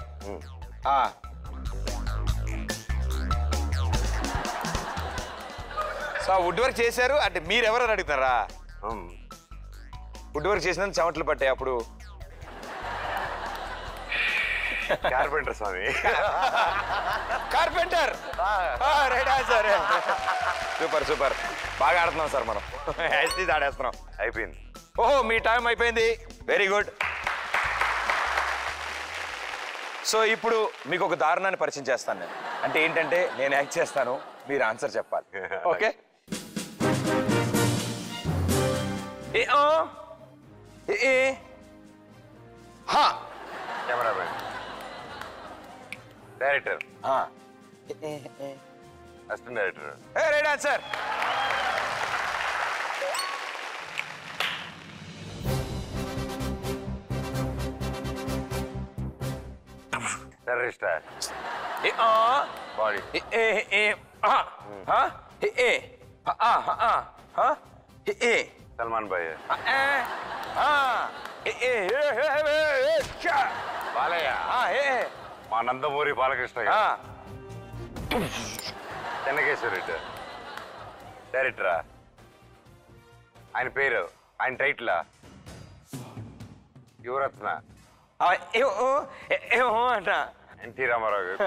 S1: So wood work చేశారు అంటే మీరెవరని అడుగుతారా? వుడ్ వర్క్ చేసినందుకు చెమటలు పట్టాయి అప్పుడు.
S3: Carpenter Swami.
S1: Carpenter. Right answer. Super super. బాగా ఆడుతున్నాం సార్ మనం. ఆడేస్తున్నాం.
S3: అయిపోయింది.
S1: ఓహో, మీ టైం అయిపోయింది. Very good. సో ఇప్పుడు మీకు ఒక దారుణాన్ని పరిచయం చేస్తాను నేను. అంటే ఏంటంటే నేను యాక్ట్ చేస్తాను, మీరు ఆన్సర్ చెప్పాలి. Okay.
S3: Cameraman, director, assistant director.
S1: Right answer.
S3: Terrorist, body, Salman Bhai, Balayya, మా నందమూరి బాలకృష్ణ గారు, చెన్నకేశ్వర రెడ్డి. డైరెక్టరా? ఆయన పేరు, ఆయన టైటిలా? యువరత్న,
S1: అంట.
S3: ఎన్టీ రామారావు గారు.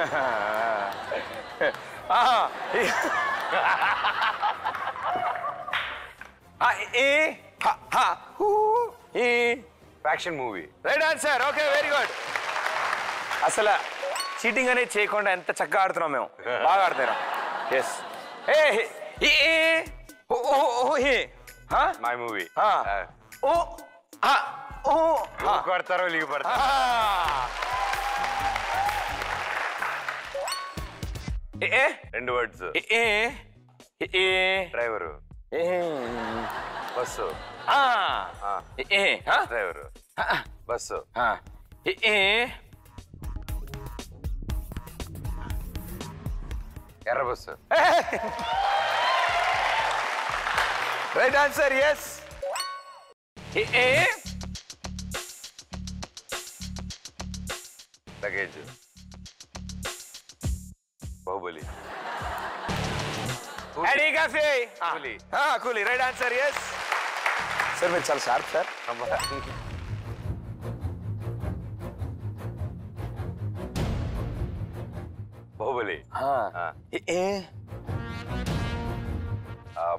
S3: Faction movie.
S1: Right answer. Okay, very good. అసలు చీటింగ్ అనేది చేయకుండా ఎంత చక్కగా ఆడుతున్నాం మేము. బాగా ఆడుతున్నాం. ఎస్.
S3: My movie. కొడతారో లీవ్ పడతారు. రెండు words. Driver, bus, driver, bus, ఎర్ర bus.
S1: Right answer. Yes.
S3: Luggage, Baahubali, coolie.
S1: Coolie. Right answer. Yes. Sir మీరు చాలా sharp sir.
S3: Baahubali.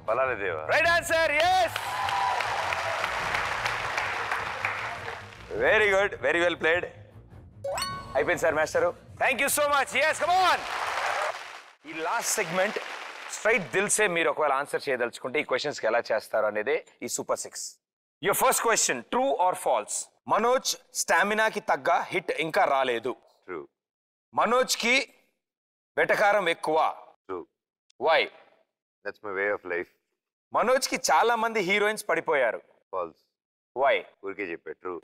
S3: Bhallaladeva.
S1: Right answer. Yes, very good, very well played. అయిపోయింది sir master. Thank you so much. Yes, come on. ఈ last segment straight Dil Se మీరు ఒకవేళ answer చేయదలుచుకుంటే ఈ క్వశ్చన్స్కి ఎలా చేస్తారు అనేది ఈ super 6. Your first question, true or false? Manoj స్టామినాకి తగ్గ హిట్ ఇంకా రాలేదు.
S3: ట్రూ.
S1: మనోజ్కి వెటకారం ఎక్కువ.
S3: True.
S1: Why?
S3: That's my way of life.
S1: మనోజ్కి చాలా మంది హీరోయిన్స్ పడిపోయారు.
S3: ఫాల్స్.
S1: వై?
S3: ఊరికే చెప్పే. ట్రూ.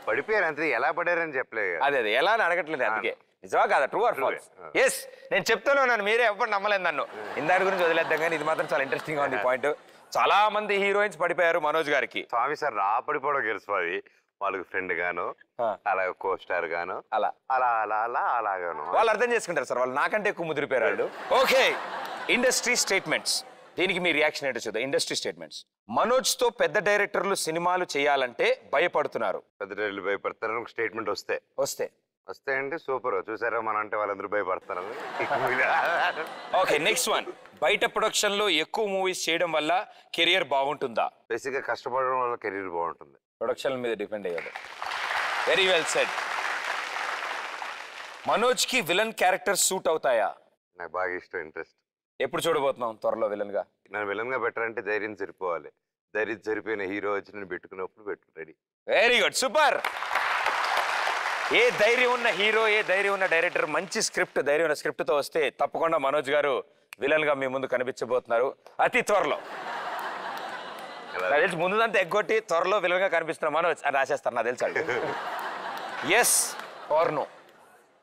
S3: పడిపోయారు అంతే, ఎలా పడారని చెప్పలేదు.
S1: అదే అదే ఎలా అని అడగట్లేదు, అందుకే. నిజమా కాదా? True or falls? ఎస్, నేను చెప్తాను, నన్ను మీరే ఎవ్వరు నమ్మలేదు నన్ను. ఇందాటి గురించి వదిలేద్దాం, కానీ ఇది మాత్రం చాలా ఇంట్రెస్టింగ్ గా ఉంది పాయింట్. చాలా మంది హీరోయిన్స్ పడిపోయారు మనోజ్ గారికి.
S3: స్వామి సార్ రా పడిపోవడం గెలుసు అది. వాళ్ళకి ఫ్రెండ్ గాను, అలాగే కో స్టార్ గాను,
S1: అలా
S3: అలా అలా అలా అలాగాను
S1: వాళ్ళు అర్థం చేసుకుంటారు సార్. వాళ్ళు నాకంటే ఎక్కువ ముదిరిపోయారు వాళ్ళు. Okay, industry statements. దీనికి మీ రియాక్షన్ ఏంటో చూద్దాం. Industry statements. మనోజ్ తో పెద్ద డైరెక్టర్లు సినిమాలు చేయాలంటే భయపడుతున్నారు.
S3: పెద్ద రైలు భయపడతారని ఒక స్టేట్మెంట్ వస్తే అంటే సూపర్. చూసారా మన అంటే వాళ్ళందరూ భయపడతారు.
S1: Okay, next one. బయట ప్రొడక్షన్ లో ఎక్కువ మూవీస్ చేయడం వల్ల కెరియర్ బాగుంటుందా?
S3: బేసిక్ గా కష్టపడడం వల్ల కెరీర్ బాగుంటుంది.
S1: ప్రొడక్షన్ మీద డిపెండ్ అయ్యేది. Very well said. మనోజ్ కి విలన్ క్యారెక్టర్ సూట్ అవుతాయా?
S3: నాకు బాగా ఇష్టం, ఇంట్రెస్ట్.
S1: ఎప్పుడు చూడబోతున్నాం త్వరలో విలన్ గా?
S3: నన్ను విలన్ గా పెట్టాలంటే ధైర్యం సరిపోవాలి. ధైర్యం సరిపోయిన హీరో వచ్చి నేను పెట్టుకున్నప్పుడు రెడీ.
S1: Very good, super. ఏ ధైర్యం ఉన్న హీరో, ఏ ధైర్యం ఉన్న డైరెక్టర్ మంచి స్క్రిప్ట్, ధైర్యం ఉన్న స్క్రిప్ట్ తో వస్తే తప్పకుండా మనోజ్ గారు విలన్ గా మీ ముందు కనిపించబోతున్నారు అతి త్వరలో. నాకు తెలిసి ముందుదంతా ఎగ్గొట్టి త్వరలో విలన్ గా కనిపిస్తున్నారు మనోజ్ అని రాసేస్తారు నాకు తెలుసు. Yes or no?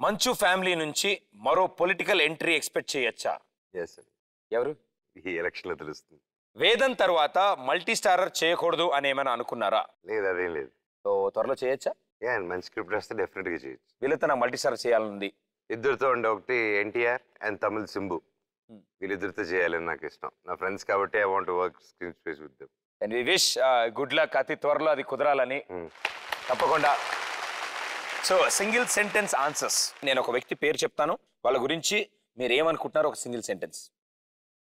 S1: Manchu family నుంచి మరో పొలిటికల్ ఎంట్రీ ఎక్స్పెక్ట్ చేయొచ్చా?
S3: ఎస్.
S1: ఎవరు?
S3: ఈ ఎలక్షన్ లో తెలుస్తుంది.
S1: వేదం తర్వాత మల్టీ స్టారర్ చేయకూడదు అని ఏమైనా అనుకున్నారా?
S3: లేదు, అదేం లేదు.
S1: సో త్వరలో చేయొచ్చా?
S3: మంచి స్క్రిప్ట్ వస్తే డెఫినెట్ గా చేయొచ్చు.
S1: వీళ్ళతో నాకు మల్టీ స్టారర్ చేయాలనుంది.
S3: ఇద్దరితో ఉండే ఒకటి ఎన్టీఆర్ అండ్ తమిళ్ సింబు. వీళ్ళిద్దరితో చేయాలని నాకు ఇష్టం. నా ఫ్రెండ్స్ కాబట్టి I want work screen space with them.
S1: And we wish good luck. అతి త్వరలో అది కుదరాలని తప్పకుండా. So single sentence answers. నేను ఒక వ్యక్తి పేరు చెప్తాను, వాళ్ళ గురించి మీరు ఏమనుకుంటున్నారో ఒక సింగిల్ సెంటెన్స్.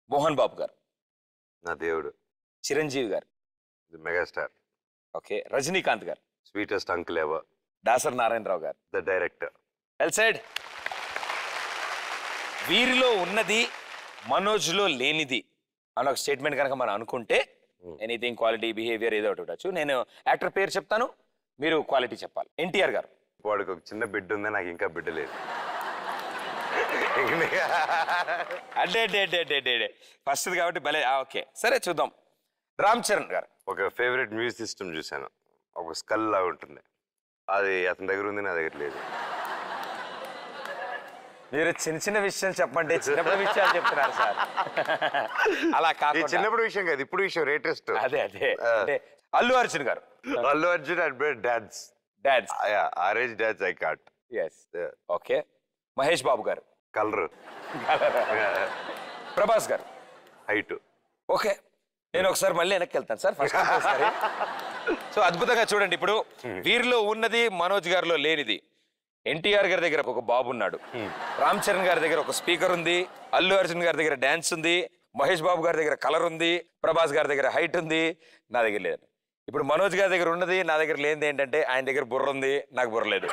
S1: మోహన్ బాబు గారు.
S3: నా దేవుడు.
S1: చిరంజీవి గారు.
S3: మెగాస్టార్.
S1: ఓకే. రజనీకాంత్ గారు.
S3: Sweetest uncle ever.
S1: Dasari Narayana Rao గారు.
S3: The director.
S1: Well said. వీరిలో ఉన్నది మనోజ్లో లేనిది అని ఒక స్టేట్మెంట్ కనుక మనం అనుకుంటే ఎనీథింగ్ క్వాలిటీ, బిహేవియర్ ఏదో ఒకటి ఉండొచ్చు. నేను యాక్టర్ పేరు చెప్తాను, మీరు క్వాలిటీ చెప్పాలి. ఎన్టీఆర్ గారు.
S3: వాడికి ఒక చిన్న బిడ్డ ఉంది, నాకు ఇంకా బిడ్డ లేదు.
S1: అంటే ఫస్ట్ కాబట్టి భలే. ఓకే సరే చూద్దాం. రామ్ చరణ్ గారు.
S3: ఒక ఫేవరెట్ మ్యూజిక్ సిస్టమ్ చూశాను, ఒక స్కల్ లాగా ఉంటుంది. అది అతని దగ్గర ఉంది, నా దగ్గర లేదు.
S1: మీరు చిన్న చిన్న విషయాలు చెప్పండి, చిన్నప్పుడు విషయాలు చెప్తున్నారు సార్. అలా కాదు,
S3: చిన్నప్పుడు విషయం కాదు, ఇప్పుడు విషయం. లేటెస్ట్.
S1: అదే అంటే అల్లు అర్జున్ గారు.
S3: Allu Arjun and dance. ఆరేజ్ dance I caught.
S1: Okay. Mahesh Babu గారు.
S3: కలర్.
S1: ప్రభాస్ గారు.
S3: హైట్.
S1: ఓకే, నేను ఒకసారి మళ్ళీ వెనక్కి వెళ్తాను సార్ ఫస్ట్. సో అద్భుతంగా చూడండి, ఇప్పుడు వీరిలో ఉన్నది మనోజ్ గారిలో లేనిది. ఎన్టీఆర్ గారి దగ్గర ఒక బాబు ఉన్నాడు, రామ్ చరణ్ గారి దగ్గర ఒక స్పీకర్ ఉంది, అల్లు అర్జున్ గారి దగ్గర డాన్స్ ఉంది, మహేష్ బాబు గారి దగ్గర కలర్ ఉంది, ప్రభాస్ గారి దగ్గర హైట్ ఉంది, నా దగ్గర లేదు. ఇప్పుడు మనోజ్ గారి దగ్గర ఉన్నది, నా దగ్గర లేనిది ఏంటంటే ఆయన దగ్గర బుర్ర ఉంది, నాకు బుర్ర లేదు.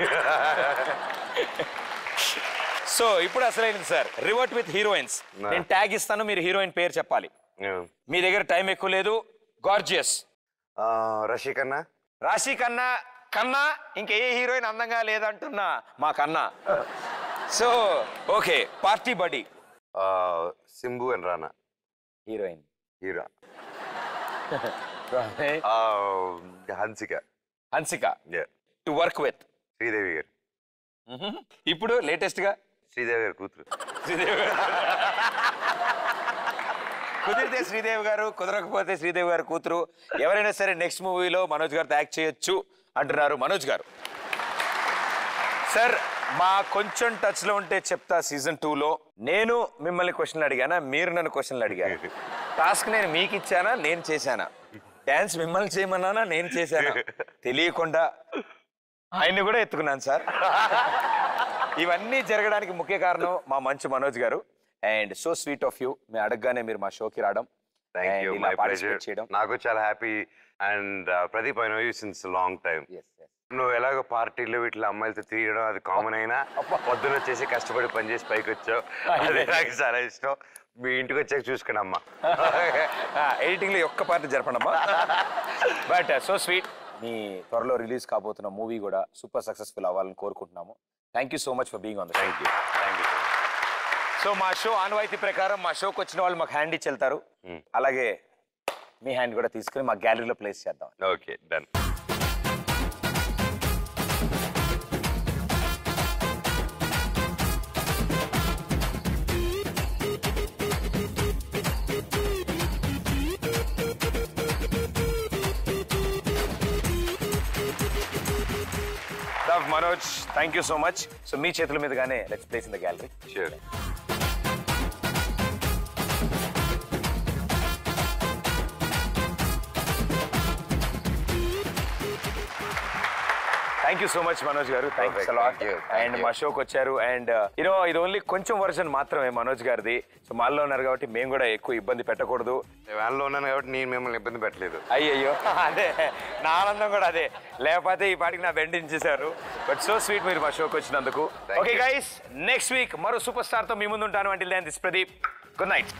S1: సో ఇప్పుడు అసలైనది సార్, రివర్ట్ విత్ హీరోయిన్స్. నేను ట్యాగ్ ఇస్తాను, మీరు హీరోయిన్ పేరు చెప్పాలి. మీ దగ్గర టైం ఎక్కువ లేదు. గార్జియస్.
S3: రషికన్నా.
S1: రాశి కన్నా కన్నా ఇంకా ఏ హీరోయిన్ అందంగా లేదంటున్నా మా కన్నా. So okay. Party buddy.
S3: Simbu and Rana.
S1: Heroine.
S3: Hero Hansika.
S1: Hansika. To work with
S3: Sridevi గారు.
S1: ఇప్పుడు లేటెస్ట్ గా
S3: శ్రీదేవి గారు కూతురు.
S1: శ్రీదేవి గారు కుదిరితే శ్రీదేవి గారు, కుదరకపోతే శ్రీదేవి గారు కూతురు. ఎవరైనా సరే నెక్స్ట్ మూవీలో మనోజ్ గారితో యాక్ట్ చేయొచ్చు అంటున్నారు మనోజ్ గారు. సార్ మా కొంచెం టచ్ లో ఉంటే చెప్తా. సీజన్ 2లో నేను మిమ్మల్ని క్వశ్చన్లు అడిగానా, మీరు నన్ను క్వశ్చన్లు అడిగారు? టాస్క్ నేను మీకు ఇచ్చానా, నేను చేశానా? డాన్స్ మిమ్మల్ని చేయమన్నానా, నేను చేశానా? తెలియకుండా ఆయన్ని కూడా ఎత్తుకున్నాను సార్. ఇవన్నీ జరగడానికి ముఖ్య కారణం మా మంచు మనోజ్ గారు. And so sweet of you. మేము అడగగానే మీరు మా షోకి రావడం,
S3: థ్యాంక్ యూ, మై ప్లెజర్.
S1: చేయడం
S3: నాకు చాలా happy. And Pradeep, I know you since long time. నువ్వు ఎలాగో పార్టీలు వీటిలో అమ్మాయిలతో తిరగడం అది కామన్ అయినా పొద్దున వచ్చేసి కష్టపడి పనిచేసి పైకి వచ్చావు, అదే నాకు చాలా ఇష్టం. మీ ఇంటికి వచ్చాక చూసుకుని అమ్మా
S1: ఎడిటింగ్ లో ఒక్క పార్టీ జరపడమ్మా. But so sweet. మీ త్వరలో రిలీజ్ కాబోతున్న మూవీ కూడా సూపర్ సక్సెస్ఫుల్ అవ్వాలని కోరుకుంటున్నాము. Thank you so much for being on the show.
S3: Thank you.
S1: So మా షో ఆనవాయితీ ప్రకారం మా షోకి వచ్చిన వాళ్ళు మాకు హ్యాండ్ ఇచ్చి వెళ్తారు. అలాగే మీ హ్యాండ్ కూడా తీసుకుని మా గ్యాలరీలో ప్లేస్ చేద్దాం.
S3: Okay, done.
S1: Manoj, thank you so much. So మీ చేతుల మీదుగానే let's place in the gallery.
S3: Sure.
S1: Thank you so much Manoj గారు. Thanks a lot.
S3: Thank you.
S1: And మా షోకి వచ్చారు. అండ్ యూనో ఇది ఓన్లీ కొంచెం వర్షన్ మాత్రమే మనోజ్ గారిది. సో మాల్లో ఉన్నారు కాబట్టి మేము కూడా ఎక్కువ ఇబ్బంది పెట్టకూడదు.
S3: వ్యాన్లో ఉన్నాను కాబట్టి నేను మిమ్మల్ని ఇబ్బంది పెట్టలేదు.
S1: అయ్యయ్యో, అదే నా ఆనందం కూడా అదే. లేకపోతే ఈ పాటికి నా బెండించేశారు. బట్ సో స్వీట్ మీరు మా షోకి వచ్చినందుకు. ఓకే గైస్, నెక్స్ట్ వీక్ మరో సూపర్ స్టార్ తో మీ ముందు ఉంటాను. Until then this Pradeep. Good night.